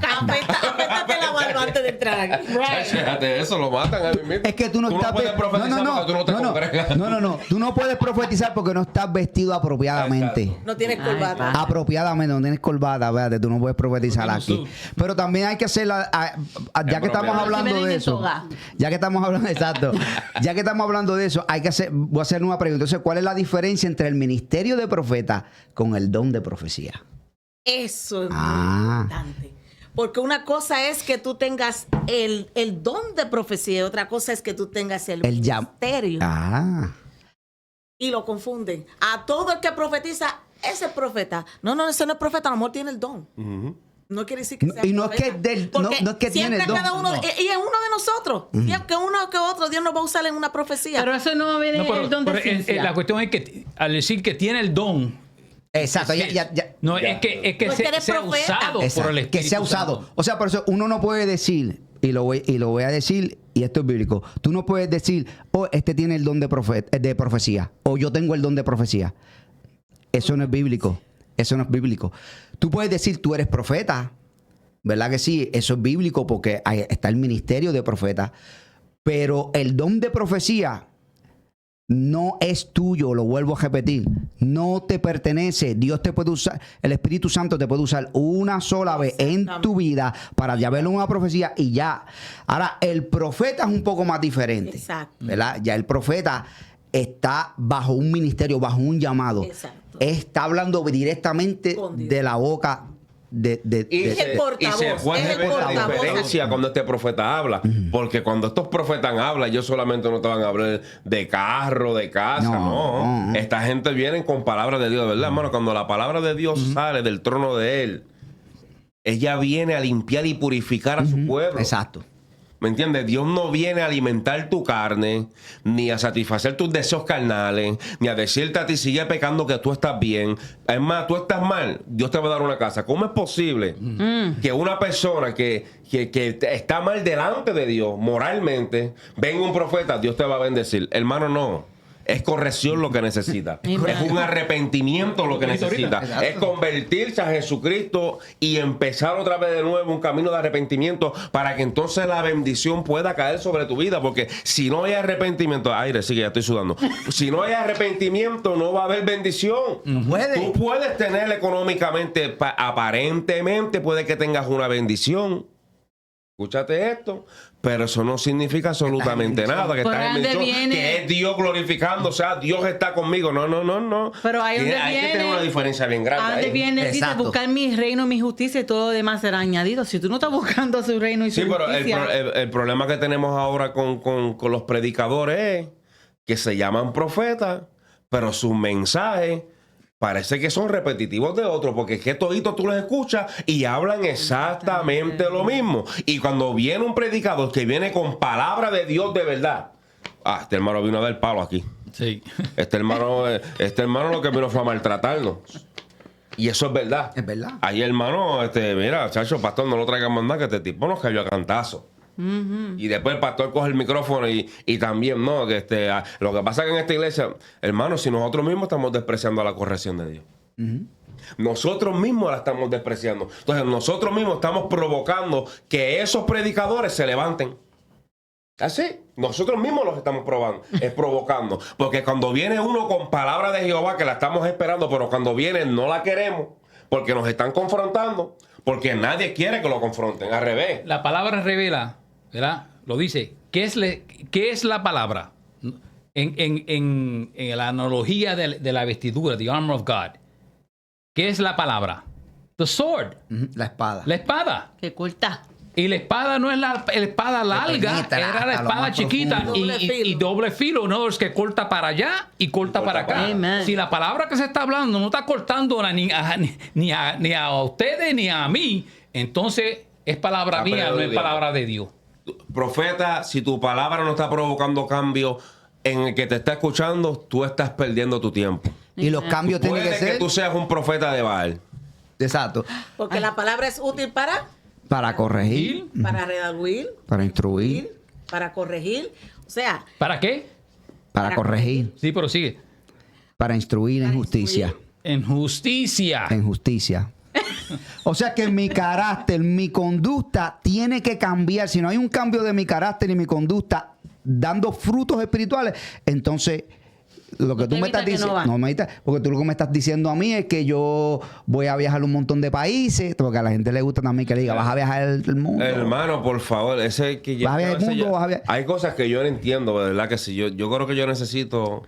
Apéntate la barba antes de entrar. Fíjate, eso lo matan a mí mismo. Es que tú no estás puedes profetizar porque tú no te congregas. no. Tú no puedes profetizar porque no estás vestido apropiadamente. Exacto. No tienes corbata. Ay, Apropiadamente, no tienes corbata, véate, tú no puedes profetizar No aquí. tienes Pero también hay que hacerla, ya que estamos Apropiado. hablando Si vienen de en eso, toga. ya que estamos hablando, exacto, ya que estamos hablando de eso, voy a hacer una pregunta. Entonces, ¿cuál es la diferencia entre el ministerio de profeta con el don de profecía? Eso es Ah. muy importante. Porque una cosa es que tú tengas el don de profecía y otra cosa es que tú tengas el ministerio. Y lo confunden. A todo el que profetiza, ese es profeta. No, ese no es profeta, a lo mejor tiene el don. Ujú. No quiere decir que sea Y no es profeta. que Porque no es que tiene siempre el don. cada uno, No. y es uno de nosotros. Siempre uno que otro, Dios nos va a usar en una profecía. Pero eso no viene No, pero- el don de pero, ciencia. la cuestión es que al decir que tiene el don, Exacto, ya. no Ya. es que No es que eres sea profeta. usado Exacto, por el Espíritu que sea usado. Santo. O sea, por eso uno no puede decir, y lo voy a decir, y esto es bíblico, tú no puedes decir, oh, este tiene el don de profecía, o yo tengo el don de profecía. Eso no es bíblico. Eso no es bíblico. Tú puedes decir, tú eres profeta, ¿verdad que sí? Eso es bíblico porque ahí está el ministerio de profeta. Pero el don de profecía no es tuyo, lo vuelvo a repetir. No te pertenece. Dios te puede usar, el Espíritu Santo te puede usar una sola vez en tu vida para ya verlo en una profecía y ya. Ahora, el profeta es un poco más diferente. Exacto. ¿Verdad? Ya el profeta está bajo un ministerio, bajo un llamado. Exacto. Está hablando directamente Con Dios. de la boca de Es el portavoz, y se puede es el ver la portavoz. diferencia cuando este profeta habla. Porque cuando estos profetas hablan, ellos solamente no te van a hablar de carro, de casa, no. Esta gente viene con palabras de Dios, ¿verdad, hermano? Cuando la palabra de Dios sale del trono de él, Ella viene a limpiar y purificar a su pueblo. Exacto. ¿Me entiendes? Dios no viene a alimentar tu carne, ni a satisfacer tus deseos carnales, ni a decirte a ti sigue pecando que tú estás bien. Es más, tú estás mal, Dios te va a dar una casa. ¿Cómo es posible que una persona que está mal delante de Dios moralmente, venga un profeta, Dios te va a bendecir? Hermano, no. Es corrección lo que necesita. Es un arrepentimiento lo que necesita. Exacto. Es convertirse a Jesucristo y empezar otra vez de nuevo un camino de arrepentimiento para que entonces la bendición pueda caer sobre tu vida. Porque si no hay arrepentimiento, aire, sí que ya estoy sudando. Si no hay arrepentimiento, no va a haber bendición. No puede. Tú puedes tener económicamente, aparentemente puede que tengas una bendición. Escúchate esto, pero eso no significa absolutamente nada. Que ¿Por estás en dónde bendición, viene? que es Dios glorificando, o sea, Dios está conmigo. No. Pero ahí donde hay que viene, tener una diferencia bien grande. ¿a dónde ahí. viene? Dice, Exacto. buscar mi reino, mi justicia y todo lo demás será añadido. Si tú no estás buscando su reino y su Sí, pero justicia... el problema que tenemos ahora con los predicadores es que se llaman profetas, pero sus mensajes parece que son repetitivos de otros, porque es que toditos tú los escuchas y hablan exactamente lo mismo. Y cuando viene un predicador que viene con palabra de Dios de verdad, este hermano vino a dar palo aquí. Sí. Este hermano lo que vino fue a maltratarnos. Y eso es verdad. Es verdad. Ahí, hermano, mira, chacho, pastor, no lo traigan más nada, que este tipo nos cayó a cantazo. Y después el pastor coge el micrófono y también, no, que lo que pasa es que en esta iglesia, hermano, si nosotros mismos estamos despreciando la corrección de Dios. Nosotros mismos la estamos despreciando. Entonces, nosotros mismos estamos provocando que esos predicadores se levanten. Así, nosotros mismos los estamos provocando. Porque cuando viene uno con palabra de Jehová, que la estamos esperando, pero cuando viene no la queremos, porque nos están confrontando, porque nadie quiere que lo confronten, al revés. La palabra revela, ¿verdad? Lo dice. ¿Qué es la palabra? En la analogía de la vestidura, the armor of God. ¿Qué es la palabra? The sword. La espada. La espada. Qué corta. Y la espada no es la espada larga, penetra era la hasta lo espada más chiquita profundo. y doble filo, no es que corta para allá y corta para acá. Amen. Si la palabra que se está hablando no está cortando ni a ustedes ni a mí, entonces es palabra La mía, no es preludia. palabra de Dios. Profeta, si tu palabra no está provocando cambio en el que te está escuchando, tú estás perdiendo tu tiempo. Y los cambios tienen Puede que que ser. tú seas un profeta de Baal. Exacto. Porque la palabra es útil Para corregir, para redarguir, para instruir, para corregir. O sea, ¿Para qué? para corregir, Sí, pero sigue. para instruir en Para justicia. instruir. En justicia. En justicia. O sea que mi carácter, mi conducta tiene que cambiar. Si no hay un cambio de mi carácter y mi conducta dando frutos espirituales, entonces lo que No tú te me estás evita que no diciendo, va. no me evita, porque tú lo que me estás diciendo a mí es que yo voy a viajar un montón de países, porque a la gente le gusta también que le diga, vas a viajar el mundo. Hermano, por favor, ese que Vas a viajar el ese mundo, vas a viajar- hay cosas que yo no entiendo, de verdad que sí. Yo creo que yo necesito,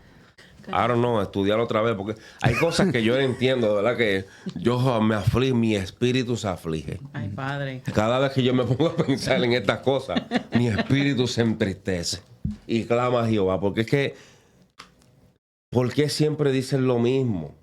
I don't know, estudiar otra vez, porque hay cosas que yo no entiendo, de verdad que yo me aflijo, mi espíritu se aflige. Ay, padre. Cada vez que yo me pongo a pensar en estas cosas, mi espíritu se entristece y clama a Jehová, porque es que, ¿por qué siempre dicen lo mismo?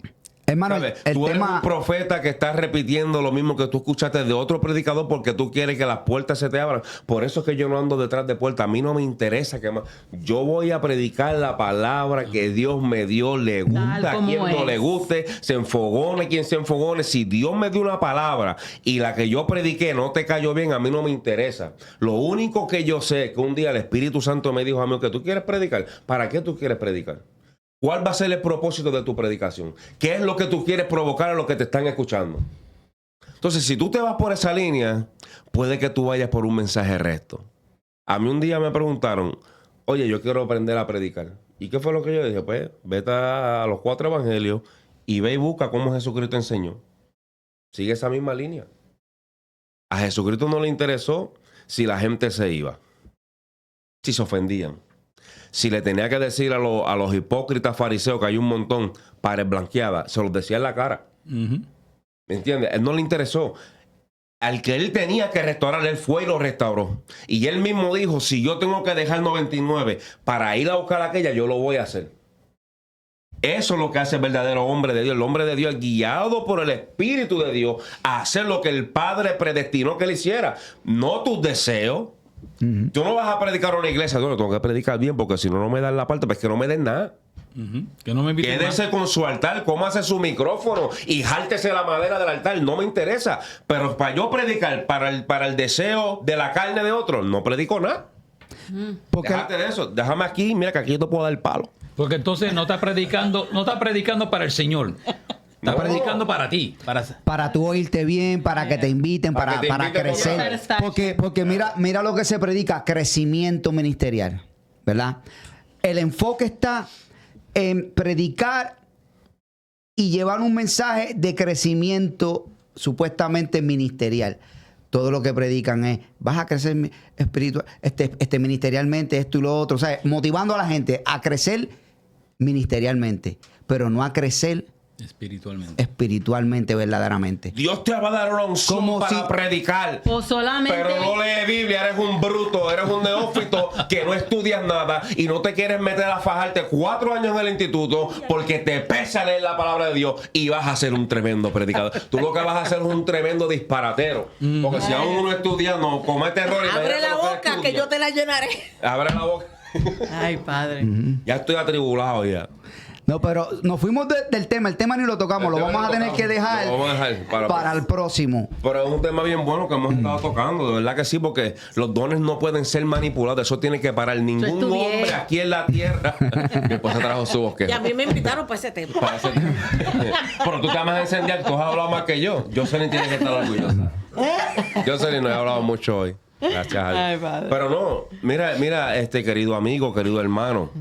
Hermano, ¿Sabes? el Tú eres tema... un profeta que está repitiendo lo mismo que tú escuchaste de otro predicador porque tú quieres que las puertas se te abran. Por eso es que yo no ando detrás de puertas. A mí no me interesa que más. Yo voy a predicar la palabra que Dios me dio. Le gusta Tal a como quien no es. le guste. Se enfogone quien se enfogone. Si Dios me dio una palabra y la que yo prediqué no te cayó bien, a mí no me interesa. Lo único que yo sé es que un día el Espíritu Santo me dijo a mí que tú quieres predicar. ¿Para qué tú quieres predicar? ¿Cuál va a ser el propósito de tu predicación? ¿Qué es lo que tú quieres provocar a los que te están escuchando? Entonces, si tú te vas por esa línea, puede que tú vayas por un mensaje recto. A mí un día me preguntaron, oye, yo quiero aprender a predicar. ¿Y qué fue lo que yo dije? Pues, vete a los 4 evangelios y ve y busca cómo Jesucristo enseñó. Sigue esa misma línea. A Jesucristo no le interesó si la gente se iba, si se ofendían. Si le tenía que decir a los hipócritas fariseos, que hay un montón, pares blanqueadas, se los decía en la cara. Ujú. ¿Me entiendes? Él no le interesó. Al que él tenía que restaurar, él fue y lo restauró. Y él mismo dijo, si yo tengo que dejar 99 para ir a buscar aquella, yo lo voy a hacer. Eso es lo que hace el verdadero hombre de Dios. El hombre de Dios es guiado por el Espíritu de Dios a hacer lo que el Padre predestinó que él hiciera. No tus deseos. Tú no vas a predicar a una iglesia. No, tengo que predicar bien porque si no, no me dan la parte. Pues que no me den nada. Que no me inviten Quédese con su altar, cómase su micrófono y jáltese la madera del altar. No me interesa. Pero para yo predicar para el deseo de la carne de otro, no predico nada. Porque Déjate de eso. Déjame aquí. Mira que aquí yo te puedo dar el palo. Porque entonces no está predicando para el Señor. Está No. predicando para ti. para tú oírte bien, para que te inviten, Para que te para inviten crecer. porque- Porque mira lo que se predica, crecimiento ministerial, ¿verdad? El enfoque está en predicar y llevar un mensaje de crecimiento supuestamente ministerial. Todo lo que predican es, vas a crecer espiritual, ministerialmente, esto y lo otro. O sea, motivando a la gente a crecer ministerialmente, pero no a crecer Espiritualmente. espiritualmente, verdaderamente. Dios te va a dar una unción Como para si- predicar. O solamente... Pero no lees Biblia, eres un bruto, eres un neófito que no estudias nada y no te quieres meter a fajarte 4 años en el instituto porque te pesa leer la palabra de Dios y vas a ser un tremendo predicador. Tú lo que vas a hacer es un tremendo disparatero. Porque si aún uno estudia, no comete errores. Abre imagínate la lo boca que estudia. yo te la llenaré. Abre la boca. Ay, padre. Ya estoy atribulado ya. No, pero nos fuimos del tema. El tema ni lo tocamos. Lo vamos a tener que dejar Lo vamos a dejar para el próximo. Pero es un tema bien bueno que hemos estado tocando, de verdad que sí, porque los dones no pueden ser manipulados. Eso tiene que parar. Ningún estudié. hombre aquí en la tierra. Después se trajo su bosque. Y a mí me invitaron para ese tema. Pero tú te vas a encender, tú has hablado más que yo. Jocelyn tiene que estar orgullosa. Jocelyn no he hablado mucho hoy. Gracias a Dios. Ay, padre. Pero no, mira, querido amigo, querido hermano,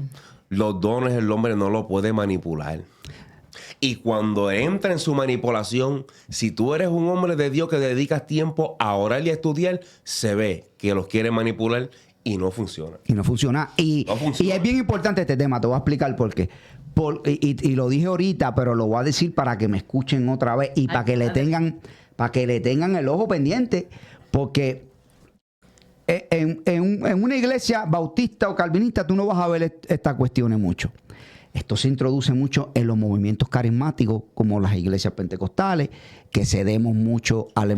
los dones el hombre no lo puede manipular. Y cuando entra en su manipulación, si tú eres un hombre de Dios que dedicas tiempo a orar y a estudiar, se ve que los quiere manipular y no funciona. Y no funciona. Y es bien importante este tema. Te voy a explicar por qué. Y lo dije ahorita, pero lo voy a decir para que me escuchen otra vez y para que le tengan el ojo pendiente. Porque en una iglesia bautista o calvinista tú no vas a ver estas cuestiones mucho. Esto se introduce mucho en los movimientos carismáticos, como las iglesias pentecostales, que cedemos mucho al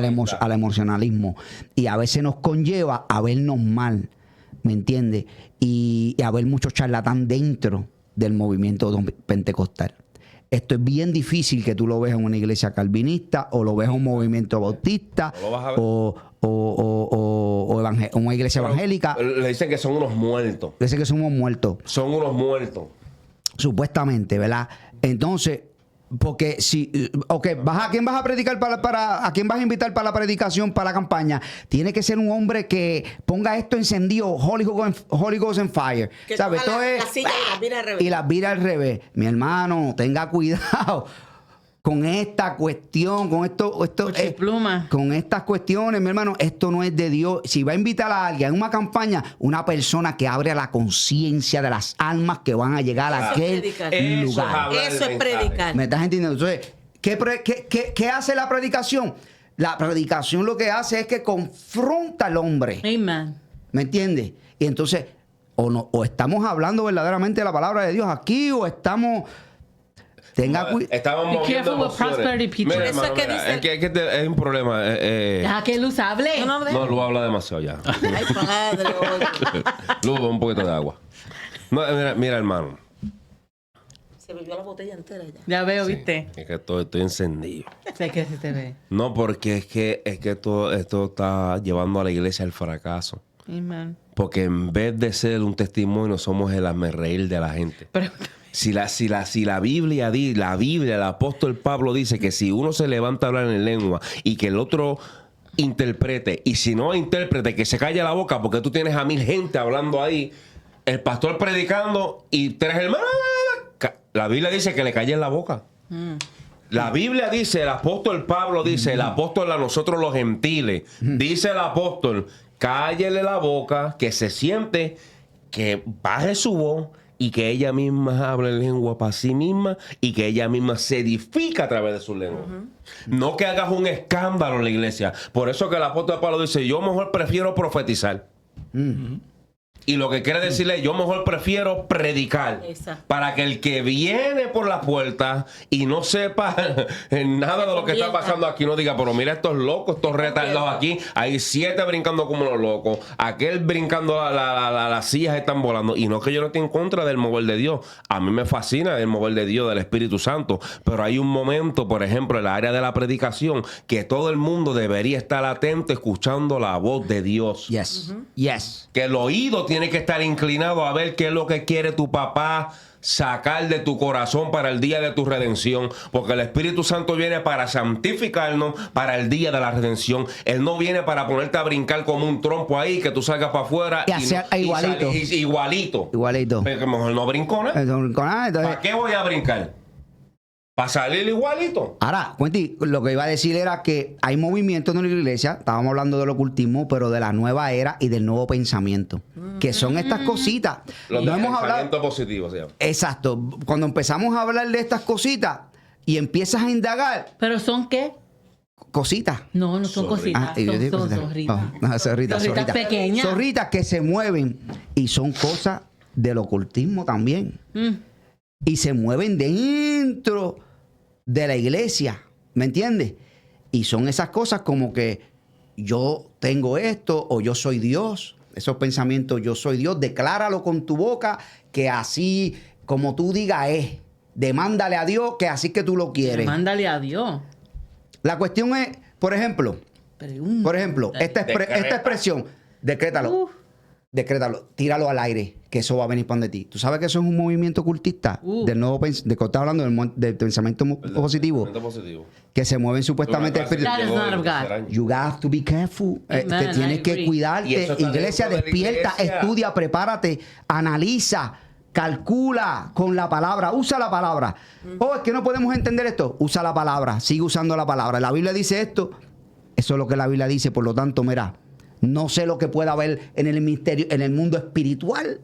emocionalismo. Y a veces nos conlleva a vernos mal, ¿me entiendes? Y a ver mucho charlatán dentro del movimiento pentecostal. Esto es bien difícil que tú lo veas en una iglesia calvinista o lo veas en un movimiento bautista No lo vas a ver. o una iglesia evangélica. Le dicen que son unos muertos. Dice que somos muertos. Son unos muertos. Supuestamente, ¿verdad? Entonces, porque si, ¿a quién vas a predicar a quién vas a invitar para la predicación, para la campaña? Tiene que ser un hombre que ponga esto encendido, Holy Ghost and Fire. Que ¿Sabes? coja Esto es, la silla y las vira al revés. y las vira al revés. Mi hermano, tenga cuidado con esta cuestión, con Cuchipluma. con estas cuestiones, mi hermano, esto no es de Dios. Si va a invitar a alguien a una campaña, una persona que abre la conciencia de las almas que van a llegar a Eso es aquel predicar. lugar. hablar Eso del es mensaje. predicar. ¿Me estás entendiendo? Entonces, ¿qué hace la predicación? La predicación lo que hace es que confronta al hombre. Amen. ¿Me entiendes? Y entonces, o estamos hablando verdaderamente de la palabra de Dios aquí, o estamos... Tenga cuidado. Estaban Be moviendo careful with emociones. prosperity preaching. Mira, Por eso hermano, es que mira, dicen- es un problema. Deja que Luz hable. No, Lu habla demasiado ya. Ay, padre, oye. Lu, un poquito de agua. No, mira, hermano. Se bebió la botella entera ya. Ya veo, ¿viste? Es que estoy encendido. Sé que se te ve. No, porque es que esto está llevando a la iglesia al fracaso. Amen. Porque en vez de ser un testimonio, somos el hazmerreír de la gente. Pregúntame. Si la Biblia, el apóstol Pablo dice que si uno se levanta a hablar en lengua y que el otro interprete, y si no intérprete, que se calle la boca, porque tú tienes a 1000 gente hablando ahí, el pastor predicando y 3 hermanos, la Biblia dice que le callen la boca. La Biblia dice, el apóstol Pablo dice, el apóstol a nosotros los gentiles, dice el apóstol, cállele la boca, que se siente, que baje su voz y que ella misma hable lengua para sí misma y que ella misma se edifica a través de su lengua. No que hagas un escándalo en la iglesia. Por eso que el apóstol Pablo dice, yo mejor prefiero profetizar. Y lo que quiere decirle, yo mejor prefiero predicar. Exacto. Para que el que viene por la puerta y no sepa nada de lo que está pasando aquí, no diga, pero mira estos locos, estos retardados aquí. Hay 7 brincando como los locos. Aquel brincando, las sillas están volando. Y no es que yo no esté en contra del mover de Dios. A mí me fascina el mover de Dios, del Espíritu Santo. Pero hay un momento, por ejemplo, en la área de la predicación, que todo el mundo debería estar atento escuchando la voz de Dios. Yes. Yes. Que el oído tiene que estar inclinado a ver qué es lo que quiere tu papá sacar de tu corazón para el día de tu redención, porque el Espíritu Santo viene para santificarnos para el día de la redención. Él no viene para ponerte a brincar como un trompo ahí, que tú salgas para afuera Y hacer igualito. Igualito. Igualito. Pero que mejor no brinco nada. Entonces, ¿Para qué voy a brincar? ¿Para salir igualito? ahora, Cuenti, lo que iba a decir era que hay movimientos en la iglesia, estábamos hablando del ocultismo, pero de la nueva era y del nuevo pensamiento, que son estas cositas. Los No de hemos hablado. pensamiento positivo, se llama. Exacto. Cuando empezamos a hablar de estas cositas y empiezas a indagar, ¿Pero son qué? cositas. No, no son Zorrita. cositas. Y yo Son, digo, son zorrita. zorritas. No, zorritas, Zorritas pequeñas. Zorritas que se mueven y son cosas del ocultismo también. Y se mueven dentro de la iglesia, ¿me entiendes? Y son esas cosas como que yo tengo esto o yo soy Dios. Esos pensamientos, yo soy Dios, decláralo con tu boca que así como tú digas es. Demándale a Dios que así que tú lo quieres. Mándale a Dios. La cuestión es, por ejemplo, esta expresión, decrétalo. Decrétalo, tíralo al aire, que eso va a venir para donde ti. ¿Tú sabes que eso es un movimiento ocultista? Del nuevo de que estás hablando del pensamiento positivo, Pensamiento positivo. que se mueven supuestamente Una clase espíritu. That is llegó not el of God. tercer año. You got to be careful. Te Amen, tienes I que agree. Y cuidarte. eso está Iglesia, dentro de la despierta, iglesia. estudia, prepárate, analiza, calcula con la palabra. Usa la palabra. Oh, es que no podemos entender esto. Usa la palabra. Sigue usando la palabra. La Biblia dice esto. Eso es lo que la Biblia dice. Por lo tanto, mira, no sé lo que pueda haber en el misterio, en el mundo espiritual.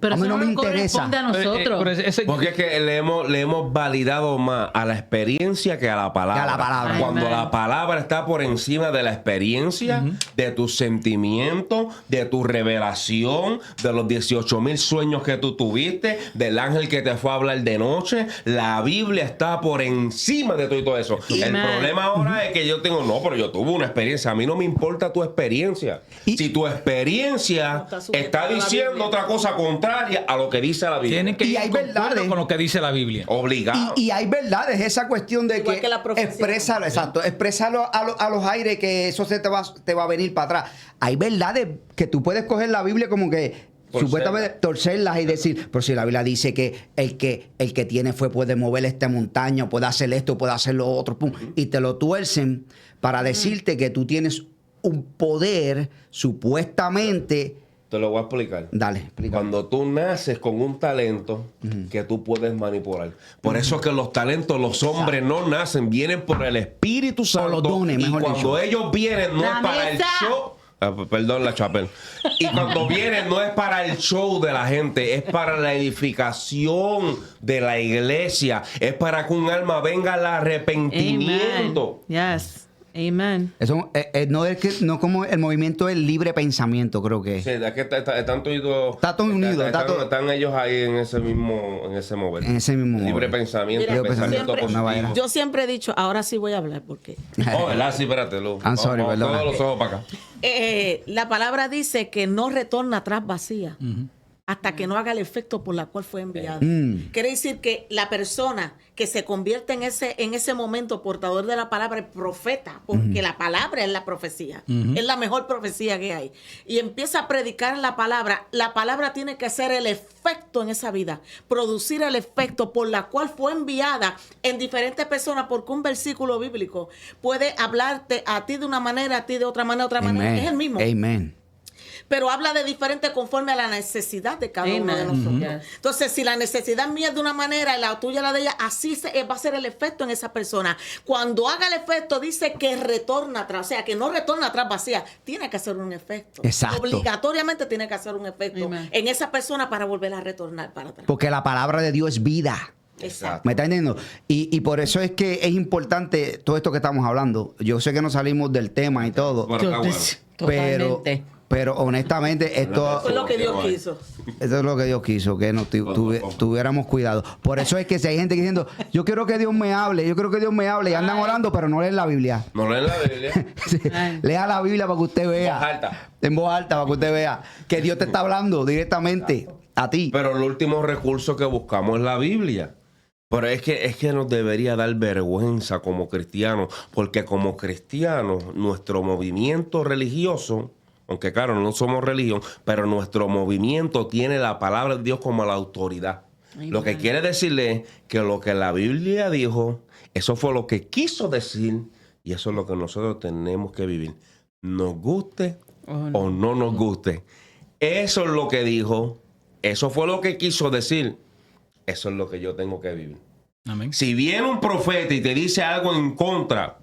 Pero A mí eso no no me nos interesa. corresponde a nosotros. Pero ese- Porque es que le hemos validado más a la experiencia que a la palabra. Que a la palabra. Cuando Amen. la palabra está por encima de la experiencia, de tus sentimientos, de tu revelación, de los 18,000 sueños que tú tuviste, del ángel que te fue a hablar de noche, la Biblia está por encima de todo eso. El Amen. problema ahora es que yo tengo, no, pero yo tuve una experiencia. A mí no me importa tu experiencia. Y- Si tu experiencia No está sujeta está a la diciendo Biblia. otra cosa contraria a lo que dice la Biblia. tienen que Y ir hay concuerdo verdades. con lo que dice la Biblia. Obligado. Y hay verdades, esa cuestión de Igual que la profecía. exprésalo, exacto, exprésalo a los aires, que eso te va a venir para atrás. Hay verdades que tú puedes coger la Biblia como que Torcerla. supuestamente torcerlas y decir, pero si la Biblia dice que el que tiene fue puede mover esta montaña, puede hacer esto, puede hacer lo otro, pum, y te lo tuercen para decirte que tú tienes un poder supuestamente. Te lo voy a explicar. Dale, explica. Cuando tú naces con un talento que tú puedes manipular. Por eso es que los talentos, los hombres no nacen, vienen por el Espíritu Santo. los dones, y mejor cuando dicho. ellos vienen, no La es para el mesa. show. Perdón, la chapel. Y cuando vienen, no es para el show de la gente, es para la edificación de la iglesia. Es para que un alma venga al Amen. arrepentimiento. Yes. Amen. Eso no es que no como el movimiento del libre pensamiento, creo que. Sí, es que están todos Está todo unido, está todo- están ellos ahí en ese mover. En ese mismo Libre mover. pensamiento, Mira, pensamiento siempre- positivo. Yo siempre he dicho, ahora sí voy a hablar porque Oh, ¿verdad? Sí, espérate, Lu. I'm sorry, Vamos, perdona. todos los ojos para acá. la palabra dice que no retorna atrás vacía hasta que no haga el efecto por la cual fue enviado. Quiere decir que la persona que se convierte en ese momento portador de la palabra, el profeta, porque la palabra es la profecía, es la mejor profecía que hay, y empieza a predicar la palabra tiene que hacer el efecto en esa vida, producir el efecto por la cual fue enviada en diferentes personas, porque un versículo bíblico puede hablarte a ti de una manera, a ti de otra manera, Amen. es el mismo. Amen. Pero habla de diferente conforme a la necesidad de cada uno de Amen. nosotros. Entonces, si la necesidad mía es de una manera y la tuya la de ella, así va a ser el efecto en esa persona. Cuando haga el efecto, dice que retorna atrás. O sea, que no retorna atrás vacía. Tiene que hacer un efecto. Exacto. Obligatoriamente tiene que hacer un efecto Amen. en esa persona para volver a retornar para atrás. Porque la palabra de Dios es vida. Exacto. ¿Me está entendiendo? Y por eso es que es importante todo esto que estamos hablando. Yo sé que no salimos del tema y todo. Bueno, está bueno. Totalmente. Pero honestamente, esto Fue lo que Dios quiso. eso es lo que Dios quiso, que nos tuviéramos cuidado. Por eso es que si hay gente diciendo, yo quiero que Dios me hable, y andan orando, pero no leen la Biblia. No leen la Biblia. Sí, lea la Biblia para que usted vea. En voz alta. En voz alta, para que usted vea que Dios te está hablando directamente a ti. Pero el último recurso que buscamos es la Biblia. Pero es que nos debería dar vergüenza como cristianos, porque como cristianos, nuestro movimiento religioso, aunque claro, no somos religión, pero nuestro movimiento tiene la palabra de Dios como la autoridad. Amen. Lo que quiere decirle es que lo que la Biblia dijo, eso fue lo que quiso decir y eso es lo que nosotros tenemos que vivir. Nos guste o no nos guste. Eso es lo que dijo, eso fue lo que quiso decir, eso es lo que yo tengo que vivir. Amén. Si viene un profeta y te dice algo en contra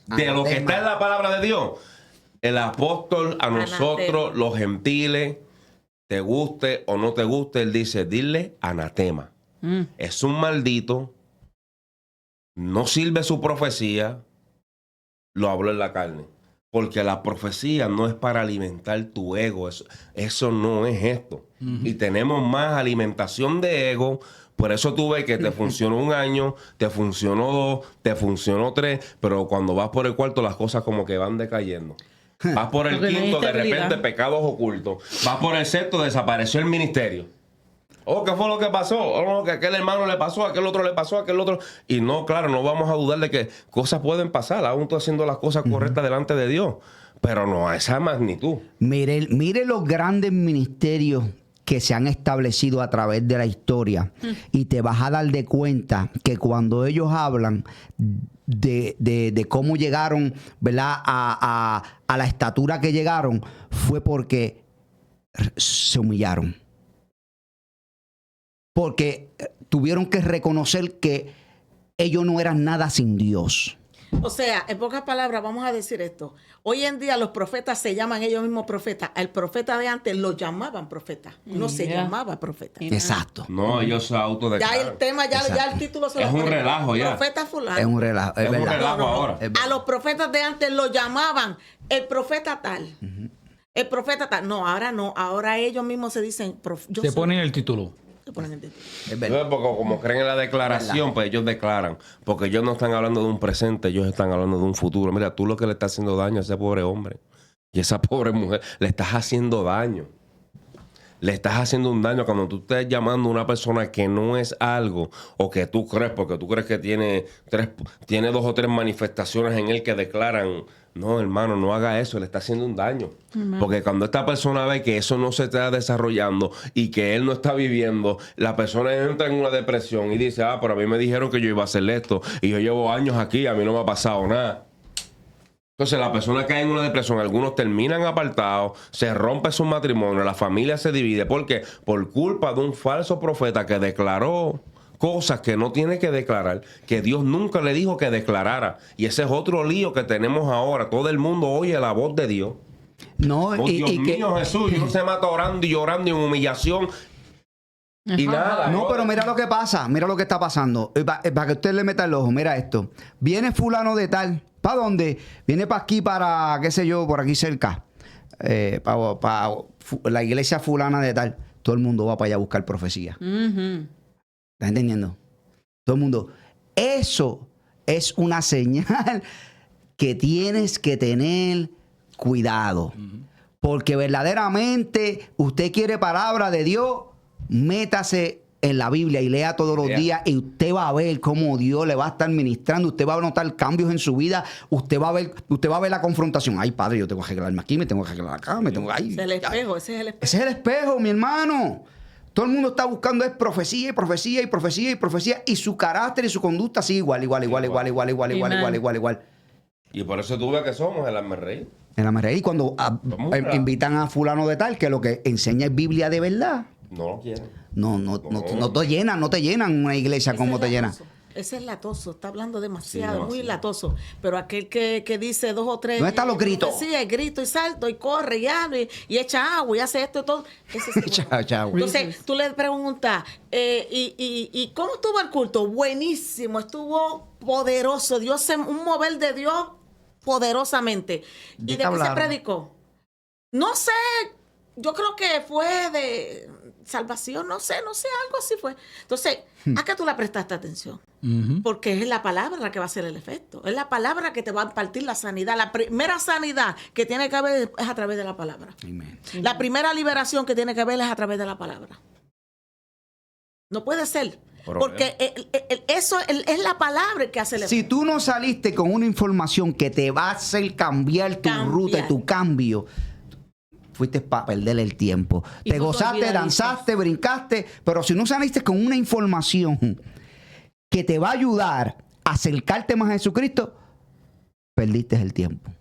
de lo que está en la palabra de Dios, el apóstol a nosotros, los gentiles, te guste o no te guste, él dice, dile anatema. Es un maldito, no sirve su profecía, lo habló en la carne. Porque la profecía no es para alimentar tu ego, eso no es esto. Y tenemos más alimentación de ego. Por eso tú ves que te funcionó 1 año, te funcionó 2, te funcionó 3, pero cuando vas por el cuarto las cosas como que van decayendo. Vas por el Porque no hay quinto, de estabilidad. repente pecados ocultos. Vas por el sexto, desapareció el ministerio. Oh, ¿qué fue lo que pasó? Oh, que a aquel hermano le pasó, a aquel otro le pasó, a aquel otro. Y no, claro, no vamos a dudar de que cosas pueden pasar. Aún tú haciendo las cosas correctas delante de Dios. Pero no a esa magnitud. Mire los grandes ministerios que se han establecido a través de la historia y te vas a dar de cuenta que cuando ellos hablan de cómo llegaron, ¿verdad? a la estatura que llegaron, fue porque se humillaron. Porque tuvieron que reconocer que ellos no eran nada sin Dios. O sea, en pocas palabras, vamos a decir esto. Hoy en día los profetas se llaman ellos mismos profetas. El profeta de antes lo llamaban profeta. No se llamaba profeta. Exacto. No, ellos se Ya autodeclaran. el tema, ya el título se Es lo un ponen. relajo ya. Profeta fulano. Es un relajo, es Es un verdad. relajo ahora. Es verdad. A los profetas de antes lo llamaban el profeta tal. El profeta tal. No, ahora no. Ahora ellos mismos se dicen. Yo Se soy- ponen el título. se ponen el título. Es verdad. Porque como creen en la declaración, pues ellos declaran. Porque ellos no están hablando de un presente, ellos están hablando de un futuro. Mira, tú lo que le estás haciendo daño a ese pobre hombre y a esa pobre mujer, le estás haciendo daño. Le estás haciendo un daño cuando tú estés llamando a una persona que no es algo o que tú crees, porque tú crees que tiene 2 o 3 manifestaciones en él que declaran. No, hermano, no haga eso, le está haciendo un daño. Porque cuando esta persona ve que eso no se está desarrollando y que él no está viviendo, la persona entra en una depresión y dice, pero a mí me dijeron que yo iba a hacer esto y yo llevo años aquí, a mí no me ha pasado nada. Entonces la persona cae en una depresión, algunos terminan apartados, se rompe su matrimonio, la familia se divide. ¿Por qué? Por culpa de un falso profeta que declaró cosas que no tiene que declarar, que Dios nunca le dijo que declarara. Y ese es otro lío que tenemos ahora. Todo el mundo oye la voz de Dios. No, Oh, Dios mío, Jesús, y uno se mata orando y llorando en humillación. Y nada. No, pero mira lo que pasa, mira lo que está pasando. Para que usted le meta el ojo, mira esto. Viene fulano de tal. ¿Para dónde? Viene para aquí, para, qué sé yo, por aquí cerca. Para la iglesia fulana de tal. Todo el mundo va para allá a buscar profecía. ¿Estás entendiendo? Todo el mundo. Eso es una señal que tienes que tener cuidado. Porque verdaderamente usted quiere palabra de Dios, métase en la Biblia y lea todos los días y usted va a ver cómo Dios le va a estar ministrando, usted va a notar cambios en su vida, usted va a ver la confrontación. Ay, padre, yo tengo que arreglarme aquí, me tengo que arreglar acá, me tengo que... Ay, Ese es el espejo, ese es el espejo. ese es el espejo, mi hermano. Todo el mundo está buscando es profecía y profecía y profecía y profecía y su carácter y su conducta sigue igual. Y por eso tú ves que somos el hazme-reír. En la mayoría, y cuando invitan a fulano de tal, que lo que enseña es Biblia de verdad, No lo quieren. no te llenan una iglesia Ese como es te llena. latoso. Ese es latoso, está hablando demasiado, Sí, muy demasiado. latoso. Pero aquel que dice 2 o 3. ¿Dónde están los gritos? Sí, el grito y salto y corre y habla y echa agua y hace esto y todo. Ese es el Chao, chao. Entonces, tú le preguntas, ¿y cómo estuvo el culto? Buenísimo, estuvo poderoso. Un mover de Dios poderosamente. ¿De ¿Y qué de qué se hablaron? predicó? No sé, yo creo que fue de salvación, no sé, algo así fue. Entonces, ¿a qué tú le prestaste atención? Porque es la palabra la que va a hacer el efecto. Es la palabra que te va a impartir la sanidad. La primera sanidad que tiene que haber es a través de la palabra. Amén. La primera liberación que tiene que haber es a través de la palabra. No puede ser. Porque eso es la palabra que hace el efecto. Si tú no saliste con una información que te va a hacer cambiar tu ruta y tu cambio, fuiste para perder el tiempo. Y Te no te gozaste, olvidadices. danzaste, brincaste, pero si no saliste con una información que te va a ayudar a acercarte más a Jesucristo, perdiste el tiempo.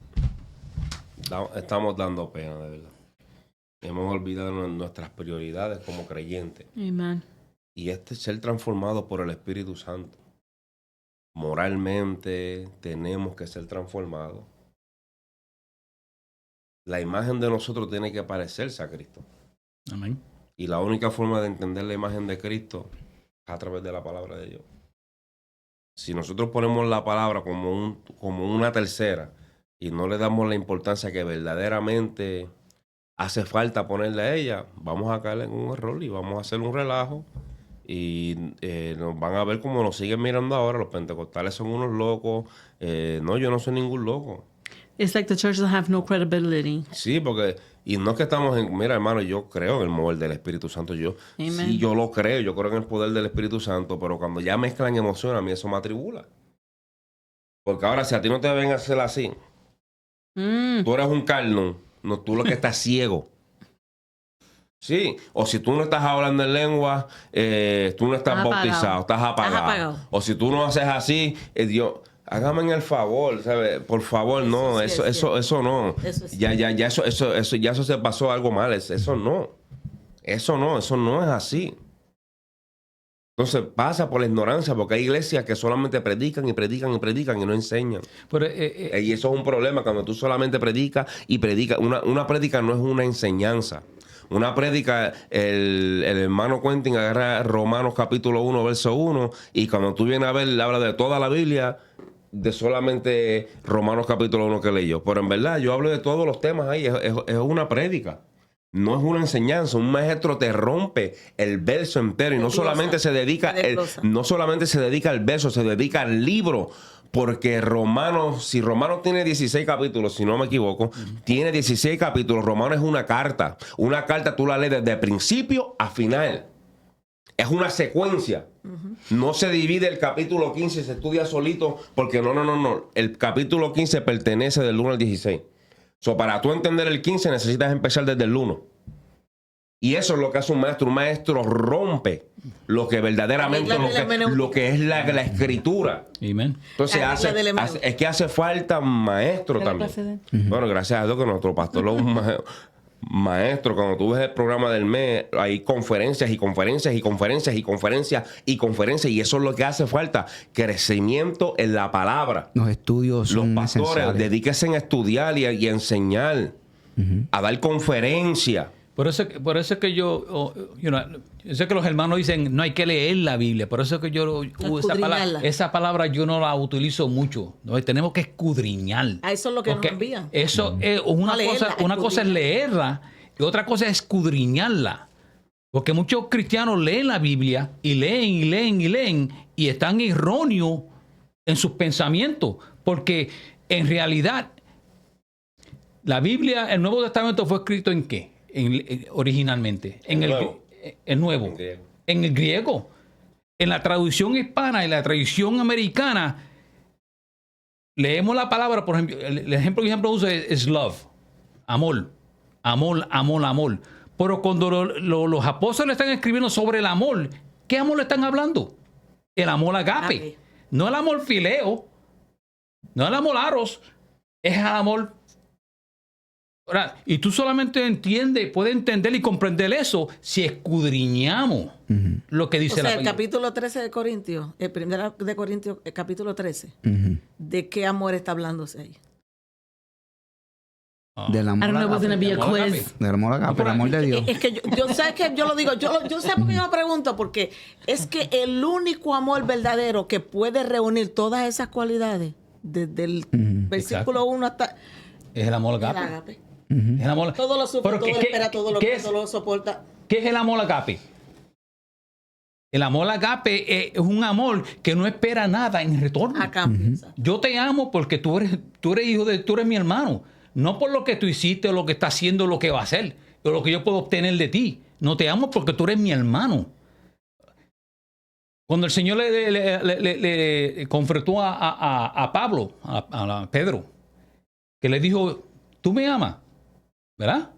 Estamos dando pena, de verdad. Hemos olvidado nuestras prioridades como creyentes. Amen. Y ser transformado por el Espíritu Santo. Moralmente tenemos que ser transformados. La imagen de nosotros tiene que parecerse a Cristo. Amén. Y la única forma de entender la imagen de Cristo es a través de la palabra de Dios. Si nosotros ponemos la palabra como una tercera y no le damos la importancia que verdaderamente hace falta ponerle a ella, vamos a caer en un error y vamos a hacer un relajo. Y nos van a ver como nos siguen mirando ahora. Los pentecostales son unos locos. No, yo no soy ningún loco. It's like the church doesn't have no credibility. Sí, porque, y no es que estamos mira, hermano, yo creo en el mover del Espíritu Santo. Amen. Sí, yo lo creo, yo creo en el poder del Espíritu Santo, pero cuando ya mezclan emociones, a mí eso me atribula. Porque ahora, si a ti no te ven a hacer así, tú eres un carnón, no, tú lo que estás ciego. Sí, o si tú no estás hablando en lengua, tú no estás bautizado, estás apagado. O si tú no haces así, Dios, hágame el favor, ¿sabes? Por favor, no, eso no. Eso se pasó algo mal, eso no es así. Entonces pasa por la ignorancia, porque hay iglesias que solamente predican y no enseñan. Pero, Y eso es un problema cuando tú solamente predicas y predicas. Una prédica no es una enseñanza. Una prédica, el hermano Quentin agarra Romanos capítulo 1, verso 1, y cuando tú vienes a ver, habla de toda la Biblia, de solamente Romanos capítulo 1 que leyó. Pero en verdad, yo hablo de todos los temas ahí, es una prédica. No es una enseñanza. Un maestro te rompe el verso entero y no solamente se dedica al verso, se dedica al libro. Porque si Romanos tiene 16 capítulos, si no me equivoco, tiene 16 capítulos. Romanos es una carta. Una carta tú la lees desde principio a final. Es una secuencia. No se divide el capítulo 15, se estudia solito, porque no. El capítulo 15 pertenece del 1 al 16. So, para tú entender el 15 necesitas empezar desde el 1. Y eso es lo que hace un maestro. Un maestro rompe lo que verdaderamente lo que es la escritura. Amén. Entonces es que hace falta maestro también. Bueno, gracias a Dios que nuestro pastor es un maestro. Cuando tú ves el programa del mes, hay conferencias y conferencias y conferencias y conferencias y conferencias, y eso es lo que hace falta, crecimiento en la palabra. Los estudios Los son pastores, esenciales. dedíquense a estudiar y a enseñar, a dar conferencias. Por eso es que yo sé que los hermanos dicen no hay que leer la Biblia. Por eso es que yo esa palabra yo no la utilizo mucho. ¿No? Tenemos que escudriñar. A eso es lo que nos envían. Eso es una cosa es leerla y otra cosa es escudriñarla. Porque muchos cristianos leen la Biblia y leen y están erróneos en sus pensamientos. Porque en realidad la Biblia, el Nuevo Testamento fue escrito ¿en qué? Originalmente. En el nuevo. En el griego. En la traducción hispana y la traducción americana, leemos la palabra, por ejemplo, el ejemplo que siempre uso es love. Amor. Amor. Pero cuando los apóstoles están escribiendo sobre el amor, ¿qué amor le están hablando? El amor agape. No el amor fileo. No el amor aros. Es el amor. Y tú solamente puedes entender y comprender eso si escudriñamos lo que dice la Biblia. El capítulo 13 de Corintios, el primero de Corintios, el capítulo 13, ¿de qué amor está hablándose ahí? Del amor. I don't know if it's gonna be a quiz. Del amor agape, el amor de Dios. Es que yo sé que yo lo digo, yo sé por qué yo lo pregunto, porque es que el único amor verdadero que puede reunir todas esas cualidades, desde el versículo 1 hasta... Es el amor el agape. agape. Es el amor. Todo lo sufre, Pero todo lo espera, todo lo ¿qué cree, es? todo lo soporta. ¿Qué es el amor agape? El amor agape es un amor que no espera nada en retorno. A cambio. Exacto. Yo te amo porque tú eres tú eres mi hermano. No por lo que tú hiciste o lo que está haciendo, lo que va a hacer, o lo que yo puedo obtener de ti. No te amo porque tú eres mi hermano. Cuando el Señor le confrontó a Pablo, a Pedro, que le dijo, tú me amas, ¿verdad?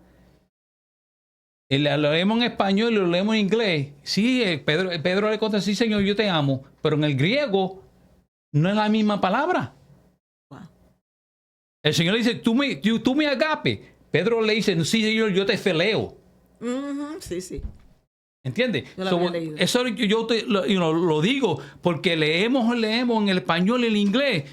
Y lo leemos en español y lo leemos en inglés. Sí, Pedro le contesta, sí, Señor, yo te amo. Pero en el griego no es la misma palabra. Wow. El Señor le dice, tú me agape. Pedro le dice, sí, Señor, yo te feleo. Ujú, sí, sí. ¿Entiendes? Yo lo había leído. Eso yo lo digo porque leemos en el español y el inglés,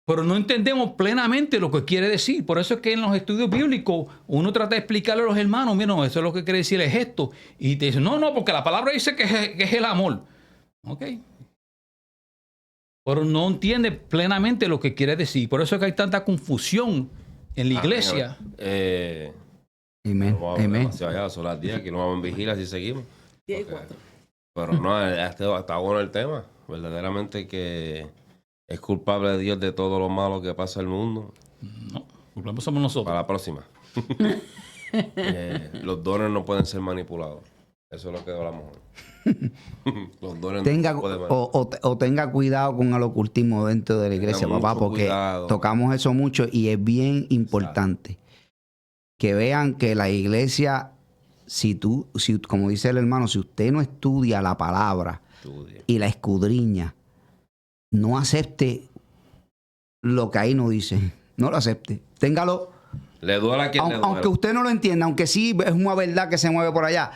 pero no entendemos plenamente lo que quiere decir. Por eso es que en los estudios bíblicos uno trata de explicarle a los hermanos, mira, no, eso es lo que quiere decir es esto. Y te dicen, no, porque la palabra dice que es el amor. Ok. Pero no entiende plenamente lo que quiere decir. Por eso es que hay tanta confusión en la iglesia. Amén. Amén. Ya son las 10, aquí nos vamos en vigilia si seguimos. 10 y Ok. 4. Pero no, está bueno el tema. Verdaderamente que es culpable de Dios de todo lo malo que pasa en el mundo. No, culpables somos nosotros. Para la próxima. Los dones no pueden ser manipulados. Eso es lo que hablamos hoy. Los dones Tenga, no pueden manipular. o tenga cuidado con el ocultismo dentro de la iglesia, Tenga papá, mucho porque cuidado. tocamos eso mucho y es bien importante que vean que la iglesia, si como dice el hermano, si usted no estudia la palabra Estudia. y la escudriña, no acepte lo que ahí no dice. No lo acepte. Téngalo. Le duele a quien le duele. Aunque usted no lo entienda, aunque sí es una verdad que se mueve por allá,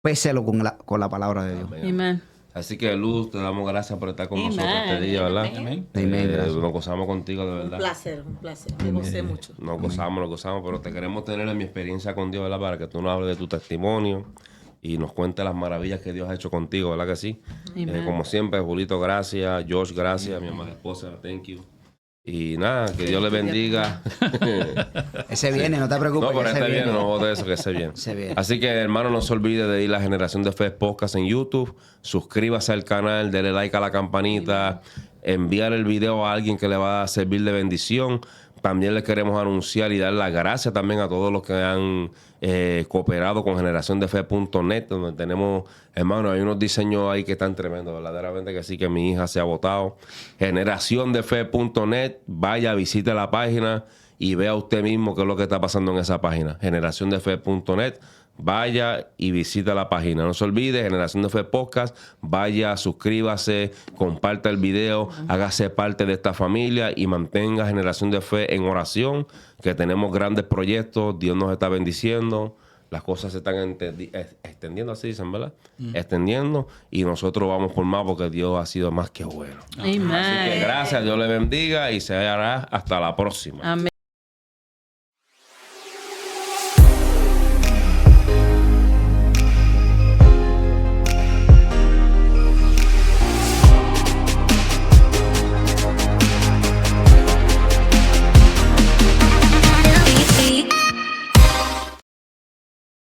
péselo con la palabra de Dios. Amén. Amen. Así que, Luz, te damos gracias por estar con Amén. nosotros este día, ¿verdad? Amén. Amén, gracias. Nos gozamos contigo, de verdad. Un placer. Me gocé mucho. Nos gozamos, pero te queremos tener en mi experiencia con Dios, ¿verdad? Para que tú nos hables de tu testimonio y nos cuentes las maravillas que Dios ha hecho contigo, ¿verdad que sí? Amen. Como siempre, Julito, gracias. Josh, gracias. Mi amada esposa, thank you. Y nada, que Dios le bendiga. Ese viene, no te preocupes. No, pero que ese este viene, no jodas eso, que ese viene. Ese viene. Así que, hermano, no se olvide de ir a la Generación de Fe Podcast en YouTube. Suscríbase al canal, dele like a la campanita, enviar el video a alguien que le va a servir de bendición. También les queremos anunciar y dar las gracias también a todos los que han cooperado con generaciondefe.net, donde tenemos, hermano, hay unos diseños ahí que están tremendos, verdaderamente que sí, que mi hija se ha votado. Generaciondefe.net, vaya, visite la página y vea usted mismo qué es lo que está pasando en esa página. Generaciondefe.net, vaya y visita la página. No se olvide, Generación de Fe Podcast, vaya, suscríbase, comparta el video, hágase parte de esta familia y mantenga Generación de Fe en oración, que tenemos grandes proyectos, Dios nos está bendiciendo, las cosas se están extendiendo, así dicen, ¿verdad? Extendiendo, y nosotros vamos por más porque Dios ha sido más que bueno. Amen. Así que gracias, Dios le bendiga y se hará hasta la próxima. Amén.